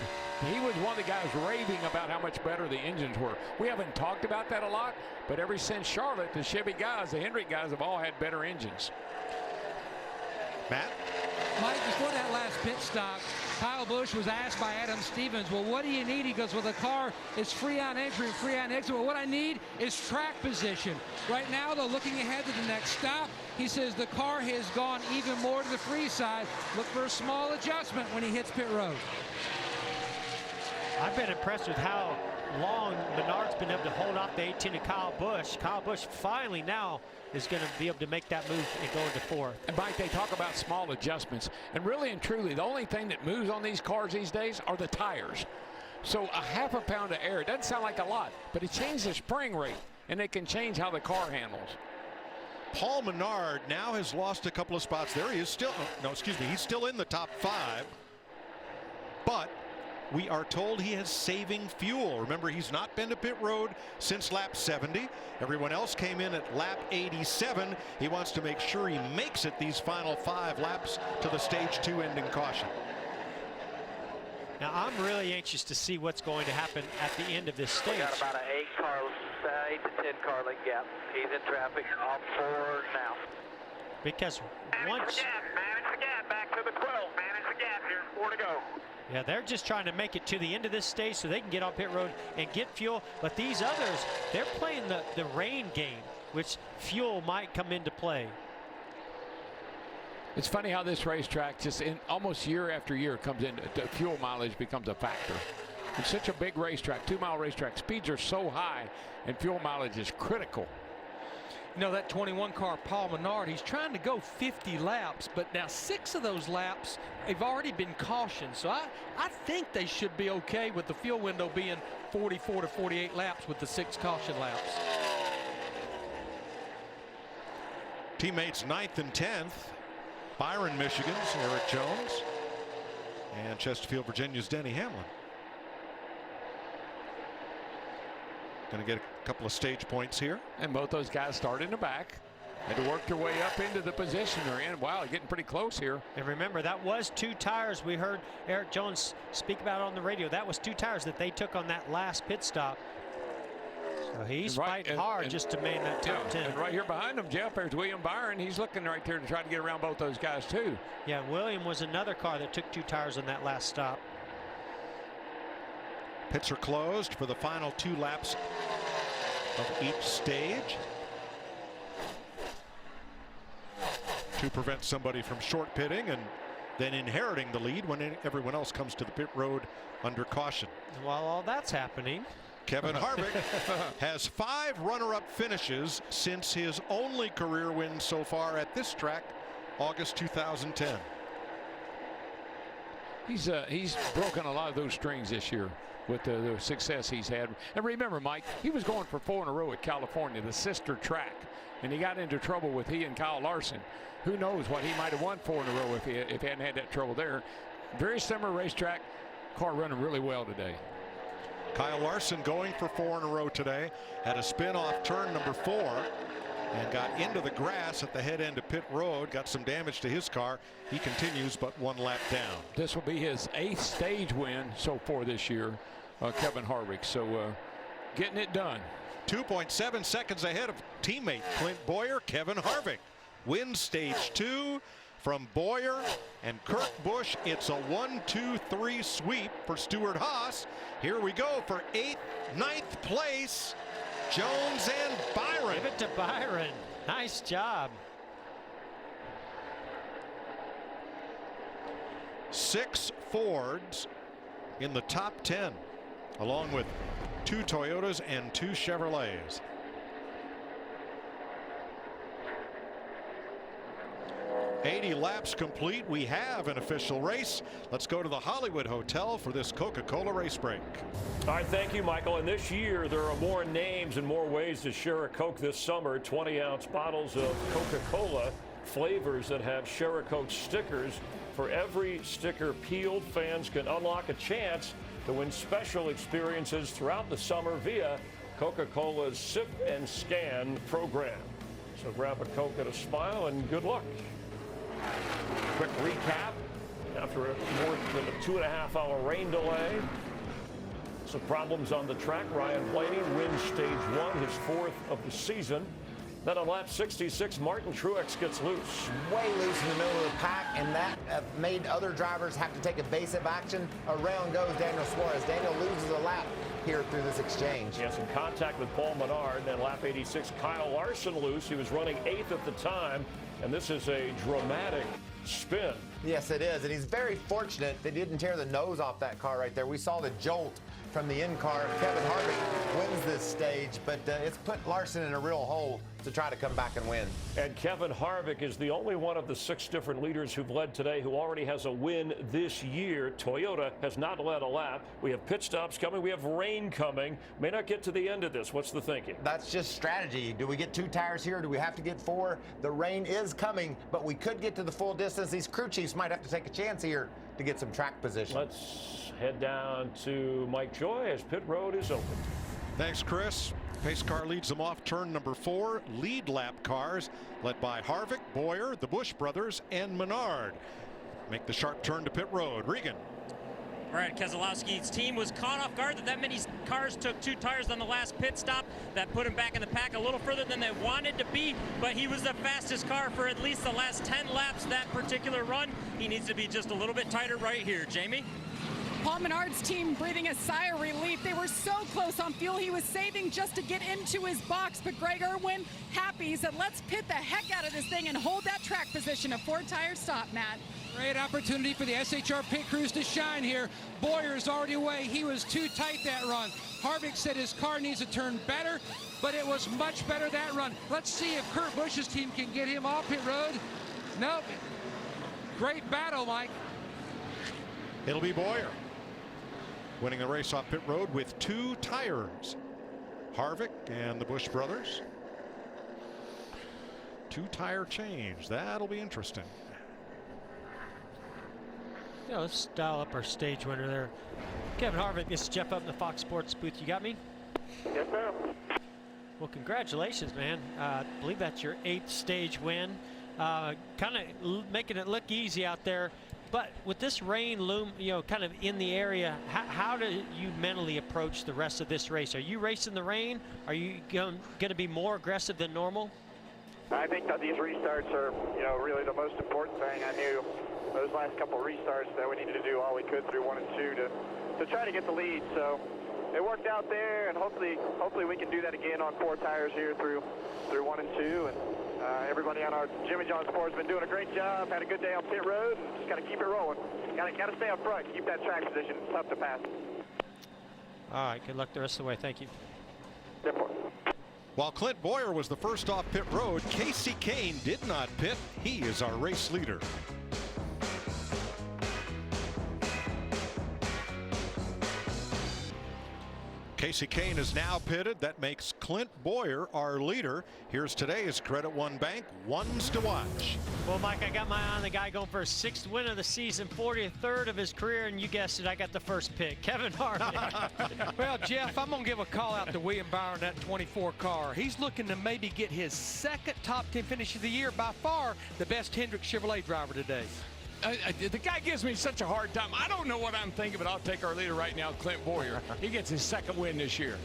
he was one of the guys raving about how much better the engines were. We haven't talked about that a lot, but ever since Charlotte, the Chevy guys, the Hendrick guys have all had better engines. Matt? Mike, before that last pit stop, Kyle Busch was asked by Adam Stevens, well, what do you need? He goes, well, the car is free on entry and free on exit. Well, what I need is track position. Right now, though, looking ahead to the next stop, he says the car has gone even more to the free side. Look for a small adjustment when he hits pit road. I've been impressed with how long Menard's been able to hold off the 18 of Kyle Busch. Kyle Busch finally now is going to be able to make that move and go into 4th. And Mike, they talk about small adjustments, and really and truly, the only thing that moves on these cars these days are the tires. So a half a pound of air, it doesn't sound like a lot, but it changes the spring rate, and it can change how the car handles. Paul Menard now has lost a couple of spots. There he is still, no, excuse me, he's still in the top 5, but we are told he is saving fuel. Remember, he's not been to pit road since lap 70. Everyone else came in at lap 87. He wants to make sure he makes it these final 5 laps to the stage 2 ending caution. Now, I'm really anxious to see what's going to happen at the end of this stage. We got about an 8 to 10 car length gap. He's in traffic on 4 now. Because Manage once... the gap, back to the 12. Manage the gap, here's 4 to go. Yeah, they're just trying to make it to the end of this stage so they can get on pit road and get fuel. But these others, they're playing the rain game, which fuel might come into play. It's funny how this racetrack just in almost year after year comes in, fuel mileage becomes a factor. It's such a big racetrack, 2-mile racetrack. Speeds are so high and fuel mileage is critical. You know, that 21 car, Paul Menard, he's trying to go 50 laps, but now 6 of those laps have already been cautioned. So I think they should be okay with the fuel window being 44 to 48 laps with the 6 caution laps. Teammates 9th and 10th. Byron, Michigan's Eric Jones. And Chesterfield, Virginia's Denny Hamlin. Going to get a couple of stage points here. And both those guys start in the back. Had to work their way up into the position they're in. Wow, getting pretty close here. And remember, that was 2 tires we heard Eric Jones speak about on the radio. That was 2 tires that they took on that last pit stop. So he's fighting hard just to maintain that top 10. And right here behind him, Jeff, there's William Byron. He's looking right there to try to get around both those guys too. Yeah, William was another car that took 2 tires on that last stop. Pits are closed for the final 2 laps of each stage to prevent somebody from short pitting and then inheriting the lead when everyone else comes to the pit road under caution. While all that's happening, Kevin Harvick has 5 runner-up finishes since his only career win so far at this track, August 2010. He's broken a lot of those strings this year with the success he's had. And remember, Mike, he was going for 4 in a row at California, the sister track, and he got into trouble with he and Kyle Larson. Who knows what he might have won 4 in a row if he hadn't had that trouble there. Very similar racetrack, car running really well today. Kyle Larson going for 4 in a row today, had a spin off turn number 4 and got into the grass at the head end of pit road, got some damage to his car. He continues but 1 lap down. This will be his 8th stage win so far this year, Kevin Harvick. So getting it done. 2.7 seconds ahead of teammate Clint Boyer. Kevin Harvick wins stage 2, from Boyer and Kurt Busch. It's a 1-2-3 sweep for Stuart Haas. Here we go for 8th, 9th place. Jones and Byron. Give it to Byron. Nice job. 6 Fords in the top 10, along with 2 Toyotas and 2 Chevrolets. "80 laps complete. We have an official race. Let's go to the Hollywood Hotel for this Coca-Cola race break. All right, thank you, Michael. And this year, there are more names and more ways to share a Coke this summer. 20-ounce bottles of Coca-Cola flavors that have Share a Coke stickers. For every sticker peeled, fans can unlock a chance to win special experiences throughout the summer via Coca-Cola's Sip and Scan program. So grab a Coke and a smile, and good luck. Quick recap. After more than a 2.5-hour rain delay, some problems on the track. Ryan Blaney wins stage 1, his 4th of the season. Then on lap 66, Martin Truex gets loose. Way loose in the middle of the pack, and that made other drivers have to take evasive action. Around goes Daniel Suarez. Daniel loses a lap here through this exchange. He has some contact with Paul Menard. Then lap 86, Kyle Larson loose. He was running 8th at the time, and this is a dramatic spin. Yes, it is, and he's very fortunate they didn't tear the nose off that car right there. We saw the jolt from the in-car. Kevin Harvick wins this stage, but it's put Larson in a real hole to try to come back and win. And Kevin Harvick is the only one of the 6 different leaders who've led today who already has a win this year. Toyota has not led a lap. We have pit stops coming. We have rain coming. May not get to the end of this. What's the thinking? That's just strategy. Do we get 2 tires here? Do we have to get 4? The rain is coming, but we could get to the full distance. These crew chiefs might have to take a chance here to get some track position. Let's head down to Mike Joy as pit road is open. Thanks, Chris. Pace car leads them off turn number 4. Lead lap cars led by Harvick, Boyer, the Busch brothers, and Menard make the sharp turn to pit road. Regan. Brad Keselowski's team was caught off guard that many cars took 2 tires on the last pit stop. That put him back in the pack a little further than they wanted to be, but he was the fastest car for at least the last 10 laps that particular run. He needs to be just a little bit tighter right here. Jamie? Paul Menard's team breathing a sigh of relief. They were so close on fuel he was saving just to get into his box, but Greg Irwin happy. He said, let's pit the heck out of this thing and hold that track position. A 4-tire stop, Matt. Great opportunity for the SHR pit crews to shine here. Boyer's already away. He was too tight that run. Harvick said his car needs to turn better, but it was much better that run. Let's see if Kurt Busch's team can get him off pit road. Nope. Great battle, Mike. It'll be Boyer winning the race off pit road with 2 tires. Harvick and the Busch brothers. 2-tire change. That'll be interesting. Yeah, let's dial up our stage winner there. Kevin Harvick, this is Jeff up in the Fox Sports booth. You got me? Yes, sir. Well, congratulations, man. I believe that's your 8th stage win. Kind of making it look easy out there. But with this rain kind of in the area, how do you mentally approach the rest of this race? Are you racing the rain? Are you going to be more aggressive than normal? I think that these restarts are, really the most important thing. I knew those last couple restarts that we needed to do all we could through 1 and 2 to try to get the lead. So it worked out there, and hopefully we can do that again on 4 tires here through 1 and 2. And everybody on our Jimmy John Sports has been doing a great job. Had a good day on pit road, and just got to keep it rolling. Got to stay up front, keep that track position. It's tough to pass. All right, good luck the rest of the way. Thank you. While Clint Boyer was the first off pit road, Casey Kane did not pit. He is our race leader. Casey Kane is now pitted. That makes Clint Boyer our leader. Here's today's Credit One Bank ones to watch. Well, Mike, I got my eye on the guy going for his 6th win of the season, 43rd of his career, and you guessed it, I got the first pick. Kevin Harvick. Well, Jeff, I'm going to give a call out to William Byron, that 24 car. He's looking to maybe get his 2nd top 10 finish of the year, by far the best Hendrick Chevrolet driver today. The guy gives me such a hard time. I don't know what I'm thinking, but I'll take our leader right now, Clint Boyer. He gets his 2nd win this year.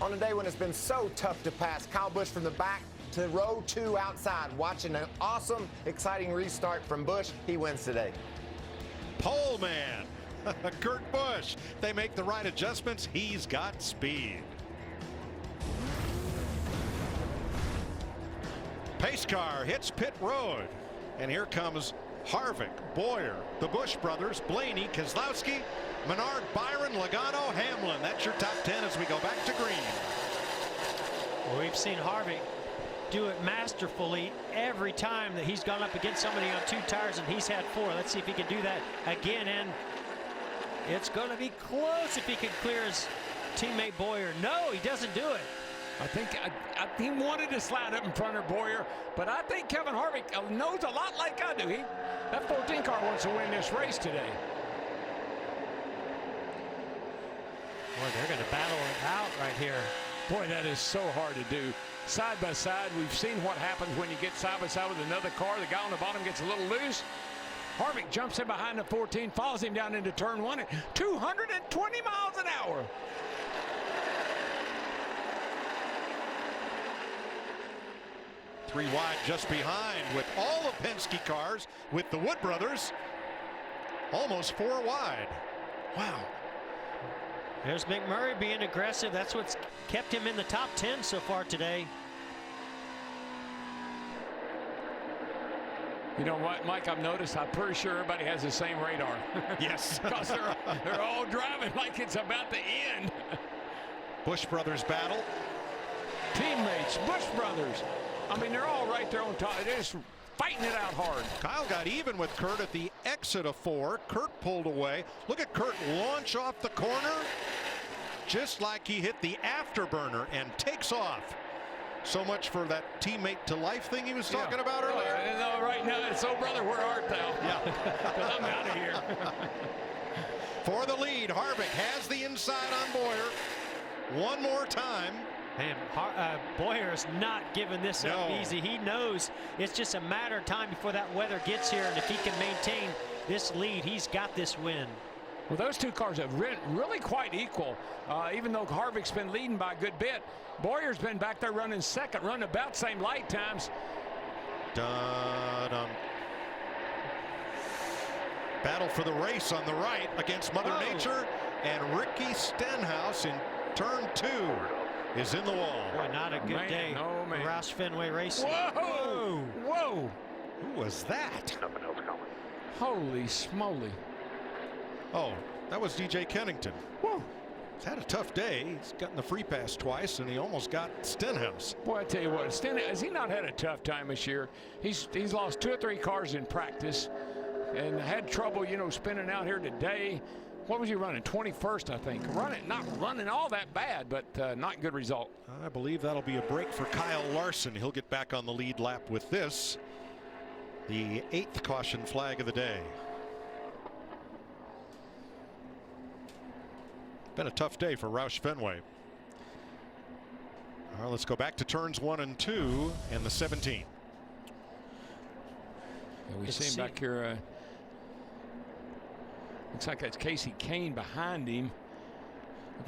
On a day when it's been so tough to pass, Kyle Busch from the back to row 2 outside, watching an awesome, exciting restart from Busch. He wins today. Pole man, Kurt Busch. They make the right adjustments. He's got speed. Pace car hits pit road. And here comes Harvick, Boyer, the Busch brothers, Blaney, Keselowski, Menard, Byron, Logano, Hamlin. That's your top 10 as we go back to green. Well, we've seen Harvick do it masterfully every time that he's gone up against somebody on 2 tires, and he's had 4. Let's see if he can do that again, and it's going to be close if he can clear his teammate Boyer. No, he doesn't do it. I think he wanted to slide up in front of Boyer, but I think Kevin Harvick knows a lot like I do. That 14 car wants to win this race today. Boy, they're going to battle it out right here. Boy, that is so hard to do. Side by side, we've seen what happens when you get side by side with another car. The guy on the bottom gets a little loose. Harvick jumps in behind the 14, follows him down into turn 1 at 220 miles an hour. Three wide just behind with all the Penske cars, with the Wood brothers almost 4 wide. Wow. There's McMurray being aggressive. That's what's kept him in the top 10 so far today. You know what, Mike, I've noticed, I'm pretty sure everybody has the same radar. Yes. Because they're all driving like it's about to end. Busch brothers battle. Teammates, Busch brothers. I mean, they're all right there on top. They're just fighting it out hard. Kyle got even with Kurt at the exit of 4. Kurt pulled away. Look at Kurt launch off the corner, just like he hit the afterburner and takes off. So much for that teammate to life thing he was talking about earlier. No, right now it's, oh brother, where art thou? Yeah. Because I'm out of here. For the lead, Harvick has the inside on Boyer. One more time. Man, Boyer is not giving this up easy. He knows it's just a matter of time before that weather gets here, and if he can maintain this lead, he's got this win. Well, those 2 cars have really quite equal. Even though Harvick's been leading by a good bit, Boyer's been back there running second, running about the same light times. Dun-dum. Battle for the race on the right against Mother Nature, and Ricky Stenhouse in turn 2. Is in the wall. Boy, not a good day for Roush Fenway Racing. Whoa! Whoa! Who was that? Nothing else coming. Holy smoly. Oh, that was DJ Kennington. Whoa. He's had a tough day. He's gotten the free pass twice, and he almost got Stenhouse. Boy, I tell you what, Stenhouse, has he not had a tough time this year? He's lost 2 or 3 cars in practice and had trouble, you know, spinning out here today. What was he running? 21st, I think. Not running all that bad, but not good result. I believe that'll be a break for Kyle Larson. He'll get back on the lead lap with this, the 8th caution flag of the day. Been a tough day for Roush Fenway. All right, let's go back to turns 1 and 2 and the 17. Yeah, we see him back here. Looks like that's Casey Kane behind him.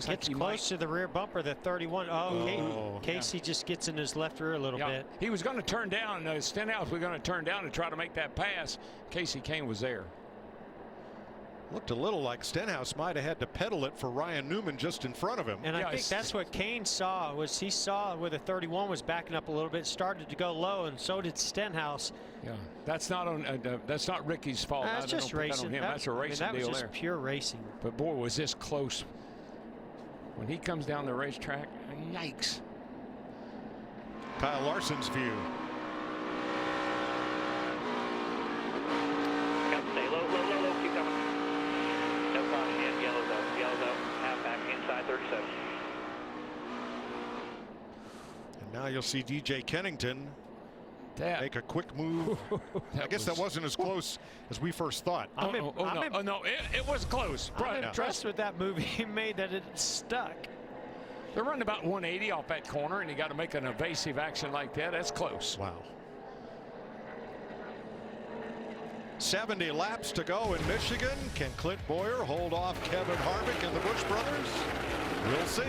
Gets close to the rear bumper, the 31. Casey just gets in his left rear a little bit. He was going to turn down. Stenhouse was going to turn down to try to make that pass. Casey Kane was there. Looked a little like Stenhouse might have had to pedal it for Ryan Newman just in front of him. And I think that's what Kane saw, was he saw where the 31 was backing up a little bit, started to go low, and so did Stenhouse. Yeah, that's not on. That's not Ricky's fault. That's just racing. That's a racing that was deal just there. Pure racing. But boy, was this close. When he comes down the racetrack, yikes. Kyle Larson's view. Stay low, keep coming. No caution yet, yellow zone, half back inside 37. And now you'll see DJ Kennington make a quick move. I guess that wasn't as close as we first thought. No, it was close. I'm impressed with that move he made, that it stuck. They're running about 180 off that corner, and you got to make an evasive action like that. That's close. Wow. 70 laps to go in Michigan. Can Clint Boyer hold off Kevin Harvick and the Busch brothers? We'll see.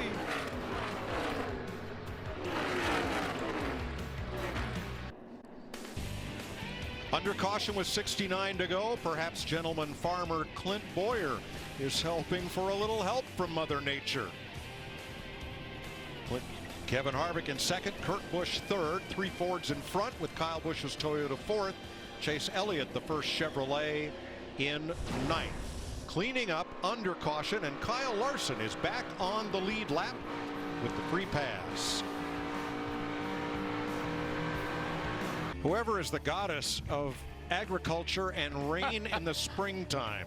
Under caution with 69 to go. Perhaps gentleman farmer Clint Boyer is hoping for a little help from Mother Nature. Kevin Harvick in second, Kurt Busch third, 3 Fords in front with Kyle Busch's Toyota fourth. Chase Elliott, the first Chevrolet, in ninth. Cleaning up under caution, and Kyle Larson is back on the lead lap with the free pass. Whoever is the goddess of agriculture and rain in the springtime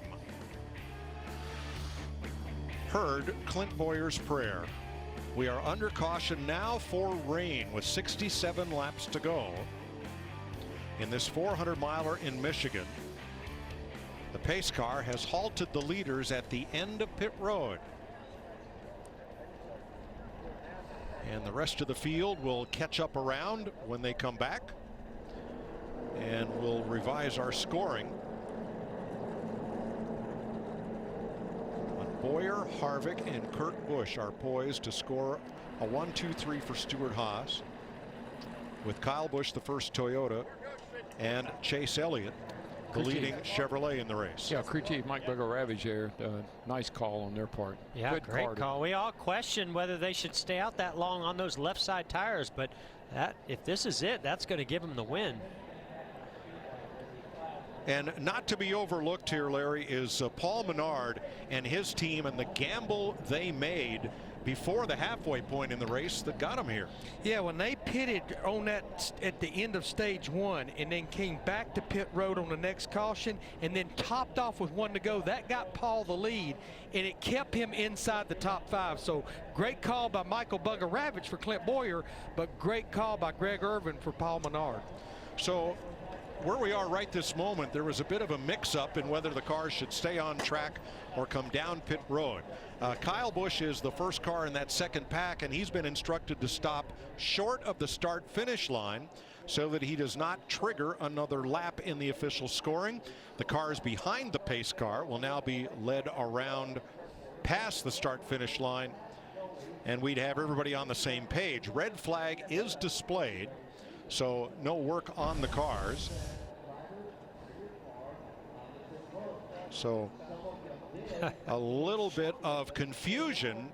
heard Clint Boyer's prayer. We are under caution now for rain with 67 laps to go in this 400-miler in Michigan. The pace car has halted the leaders at the end of pit road. And the rest of the field will catch up around when they come back. And we'll revise our scoring. But Boyer, Harvick, and Kurt Busch are poised to score a 1-2-3 for Stewart Haas, with Kyle Busch the first Toyota and Chase Elliott the leading Chevrolet in the race. Yeah, crew chief Mike Ravage there. Nice call on their part. Yeah, good great call. We all questioned whether they should stay out that long on those left side tires, but if this is it, that's going to give them the win. And not to be overlooked here, Larry, is Paul Menard and his team and the gamble they made before the halfway point in the race that got them here. Yeah, when they pitted on that at the end of stage 1 and then came back to pit road on the next caution and then topped off with 1 to go, that got Paul the lead and it kept him inside the top 5. So great call by Michael Ravage for Clint Boyer, but great call by Greg Irvin for Paul Menard. So where we are right this moment, there was a bit of a mix-up in whether the cars should stay on track or come down pit road. Kyle Busch is the first car in that second pack, and he's been instructed to stop short of the start-finish line so that he does not trigger another lap in the official scoring. The cars behind the pace car will now be led around past the start-finish line, and we'd have everybody on the same page. Red flag is displayed, so no work on the cars. So a little bit of confusion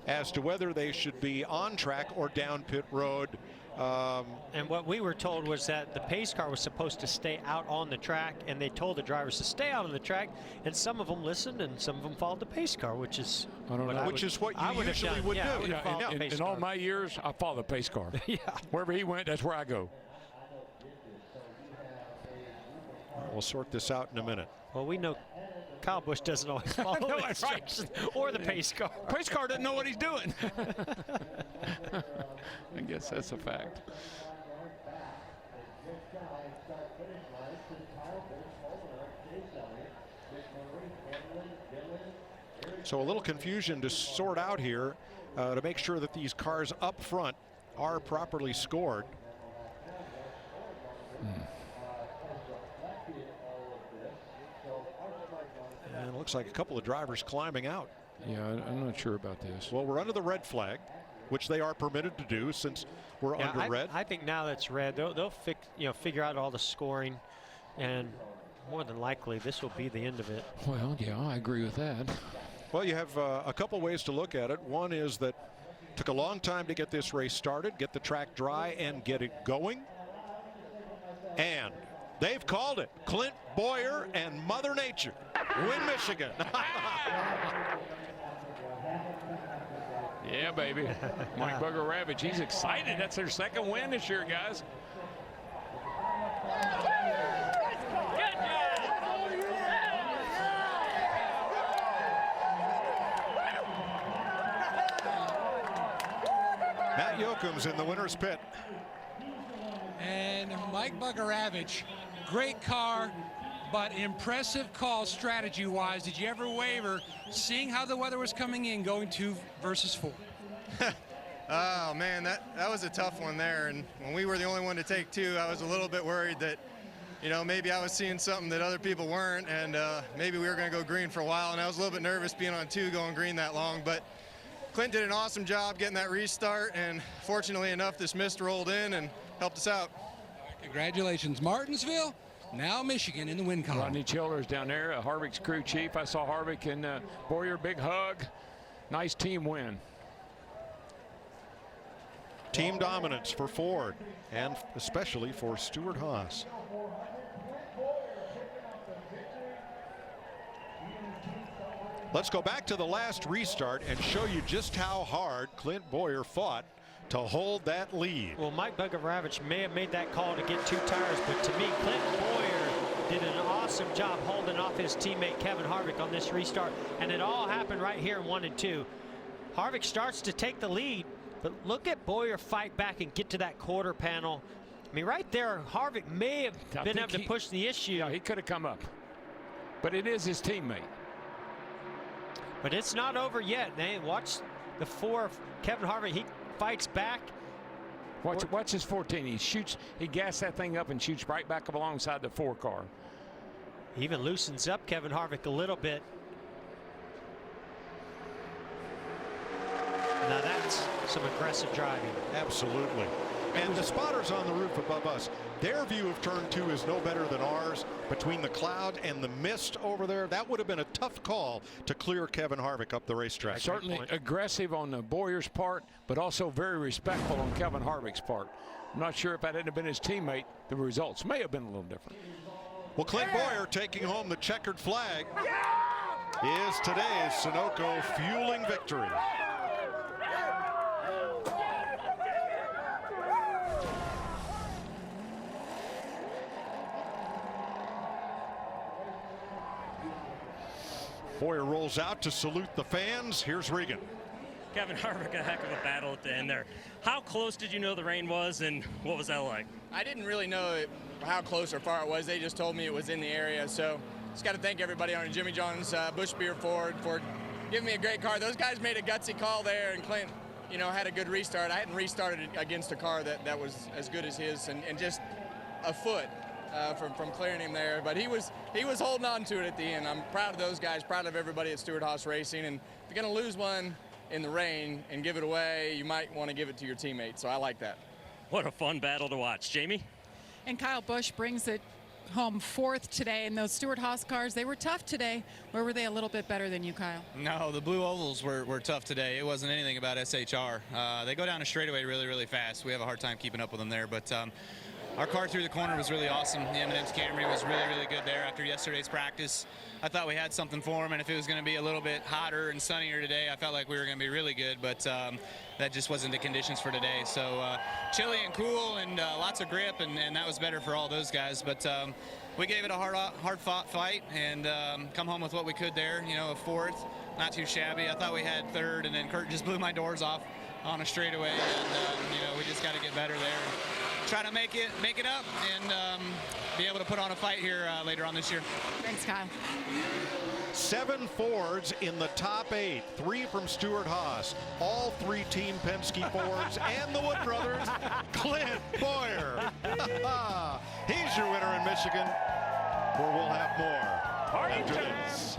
as to whether they should be on track or down pit road. And what we were told was that the pace car was supposed to stay out on the track, and they told the drivers to stay out on the track, and some of them listened and some of them followed the pace car, which is what you usually would do. In all my years, I follow the pace car. Yeah. Wherever he went, that's where I go. We'll sort this out in a minute. Well, we know Kyle Busch doesn't always follow the instructions or the pace car. Pace car doesn't know what he's doing. I guess that's a fact. So a little confusion to sort out here to make sure that these cars up front are properly scored. And it looks like a couple of drivers climbing out. Yeah, I'm not sure about this. Well, we're under the red flag, which they are permitted to do since we're under red. I think now that's red, they'll figure out all the scoring, and more than likely this will be the end of it. Well, yeah, I agree with that. Well, you have a couple ways to look at it. One is that it took a long time to get this race started, get the track dry, and get it going. And they've called it. Clint Boyer and Mother Nature win Michigan. Yeah, baby. Mike Ravage, he's excited. That's their second win this year, guys. Matt Yoakum's in the winner's pit. And Mike Ravage, great car, but impressive call strategy-wise. Did you ever waver, seeing how the weather was coming in, going 2 versus 4? Oh, man, that was a tough one there. And when we were the only one to take 2, I was a little bit worried that, maybe I was seeing something that other people weren't, and maybe we were going to go green for a while. And I was a little bit nervous being on 2 going green that long. But Clint did an awesome job getting that restart, and fortunately enough, this mist rolled in and helped us out. Congratulations. Martinsville, Now Michigan in the win column. Rodney Childers down there, Harvick's crew chief. I saw Harvick and Boyer, big hug. Nice team win. Team dominance for Ford, and especially for Stewart-Haas. Let's go back to the last restart and show you just how hard Clint Boyer fought to hold that lead. Well, Mike Bugoravich may have made that call to get 2 tires, but to me, Clint Boyer did an awesome job holding off his teammate Kevin Harvick on this restart, and it all happened right here in 1 and 2. Harvick starts to take the lead, but look at Boyer fight back and get to that quarter panel. I mean, right there, Harvick may have been able to push the issue. Yeah, he could have come up, but it is his teammate. But it's not over yet. Hey, watch the 4, Kevin Harvick. He fights back. Watch his 14. He shoots. He gasses that thing up and shoots right back up alongside the 4 car. Even loosens up Kevin Harvick a little bit. Now that's some aggressive driving. Absolutely. And the spotters on the roof above us, their view of turn 2 is no better than ours. Between the cloud and the mist over there, that would have been a tough call to clear Kevin Harvick up the racetrack. Certainly aggressive on the Boyer's part, but also very respectful on Kevin Harvick's part. I'm not sure if that hadn't been his teammate, the results may have been a little different. Well, Clint Boyer taking home the checkered flag is today's Sunoco fueling victory. Boyer rolls out to salute the fans. Here's Regan. Kevin Harvick, a heck of a battle at the end there. How close did you know the rain was, and what was that like? I didn't really know how close or far it was. They just told me it was in the area. So just got to thank everybody on Jimmy John's Bush Beer Ford for giving me a great car. Those guys made a gutsy call there, and Clint, you know, had a good restart. I hadn't restarted against a car that was as good as his, and just a foot from clearing him there. But he was holding on to it at the end. I'm proud of those guys, proud of everybody at Stewart-Haas Racing. And if you're going to lose one in the rain and give it away, you might want to give it to your teammate. So I like that. What a fun battle to watch. Jamie? And Kyle Busch brings it home 4th today. And those Stewart-Haas cars, they were tough today. Where were they a little bit better than you, Kyle? No, the blue ovals were tough today. It wasn't anything about SHR. They go down a straightaway really, really fast. We have a hard time keeping up with them there. But our car through the corner was really awesome. The M&M's Camry was really, really good there after yesterday's practice. I thought we had something for him, and if it was going to be a little bit hotter and sunnier today, I felt like we were going to be really good, but that just wasn't the conditions for today. So chilly and cool and lots of grip, and that was better for all those guys. But we gave it a hard-fought fight and come home with what we could there, you know, a 4th. Not too shabby. I thought we had 3rd, and then Kurt just blew my doors off on a straightaway, and you know, we just got to get better there. Try to make it up and be able to put on a fight here later on this year. Thanks, Kyle. 7 Fords in the top 8, 3 from Stewart-Haas, all 3 Team Penske Fords, and the Wood brothers, Clint Boyer. He's your winner in Michigan, where we'll have more after this.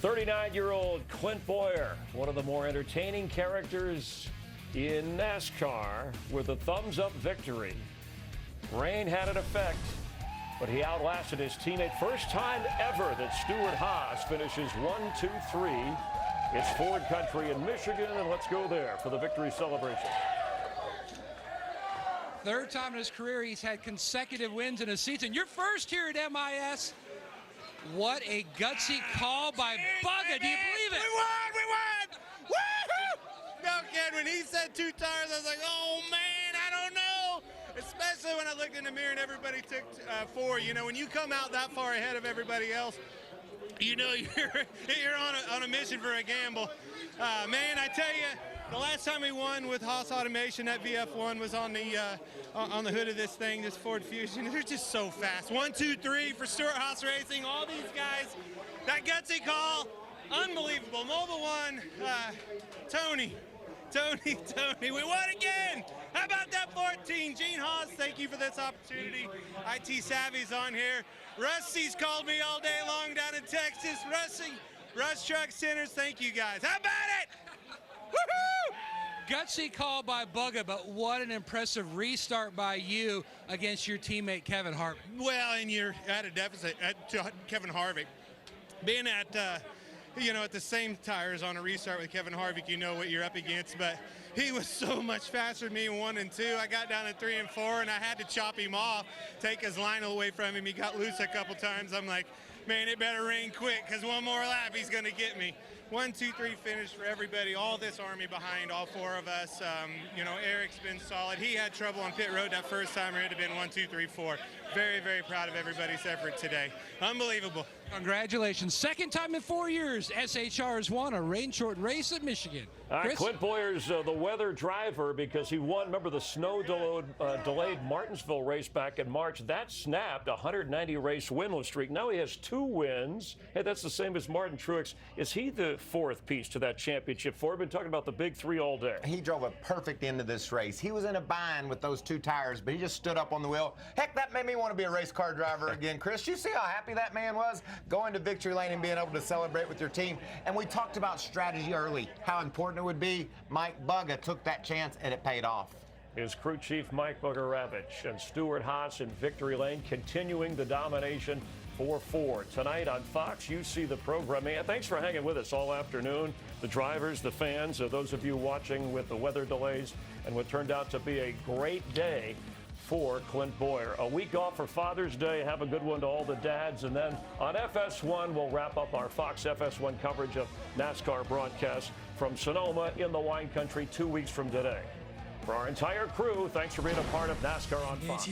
39-year-old Clint Boyer, one of the more entertaining characters in NASCAR, with a thumbs-up victory. Rain had an effect, but he outlasted his teammate. First time ever that Stewart-Haas finishes 1, 2, 3. It's Ford Country in Michigan, and let's go there for the victory celebration. 3rd time in his career he's had consecutive wins in a season. You're first here at MIS. What a gutsy call by Bugga. Do you believe it? We won! Woo-hoo! No kid, when he said 2 tires, I was like, oh man, I don't know. Especially when I looked in the mirror and everybody took 4. You know, when you come out that far ahead of everybody else, you know you're on a mission for a gamble. Man, I tell you, the last time we won with Haas Automation, that VF1 was on the hood of this thing, this Ford Fusion. They're just so fast. 1, 2, 3 for Stewart-Haas Racing. All these guys, that gutsy call, unbelievable. Mobile One, Tony, we won again. How about that 14? Gene Haas, thank you for this opportunity. IT Savvy's on here. Rusty's called me all day long down in Texas. Russ Truck Centers, thank you guys. How about it? Woohoo! Gutsy call by Bugga, but what an impressive restart by you against your teammate Kevin Harvick. Well, and you're at a deficit to Kevin Harvick. Being at, at the same tires on a restart with Kevin Harvick, you know what you're up against, but he was so much faster than me in 1 and 2. I got down to 3 and 4, and I had to chop him off, take his line away from him. He got loose a couple times. I'm like, man, it better rain quick, because one more lap, he's going to get me. 1, 2, 3 finish for everybody, all this army behind, all 4 of us. Eric's been solid. He had trouble on pit road that first time. It would have been 1, 2, 3, 4. Very, very proud of everybody's effort today. Unbelievable. Congratulations. Second time in 4 years, SHR has won a rain-shortened race at Michigan. All right, Clint Boyer's the weather driver because he won, remember the snow-delayed Martinsville race back in March. That snapped a 190-race winless streak. Now he has 2 wins. Hey, that's the same as Martin Truex. Is he the 4th piece to that championship? We've been talking about the big 3 all day. He drove a perfect end to this race. He was in a bind with those 2 tires, but he just stood up on the wheel. Heck, that made me want to be a race car driver again. Chris, you see how happy that man was going to victory lane and being able to celebrate with your team? And we talked about strategy early, how important it would be. Mike Bugga took that chance, and it paid off. His crew chief Mike Bugaravich and Stuart Haas in victory lane continuing the domination for Ford. Tonight on Fox, you see the programming. Thanks for hanging with us all afternoon. The drivers, the fans, those of you watching with the weather delays, and what turned out to be a great day for Clint Boyer. A week off for Father's Day. Have a good one to all the dads. And then on FS1, we'll wrap up our Fox FS1 coverage of NASCAR broadcast from Sonoma in the wine country 2 weeks from today. For our entire crew, thanks for being a part of NASCAR on Fox.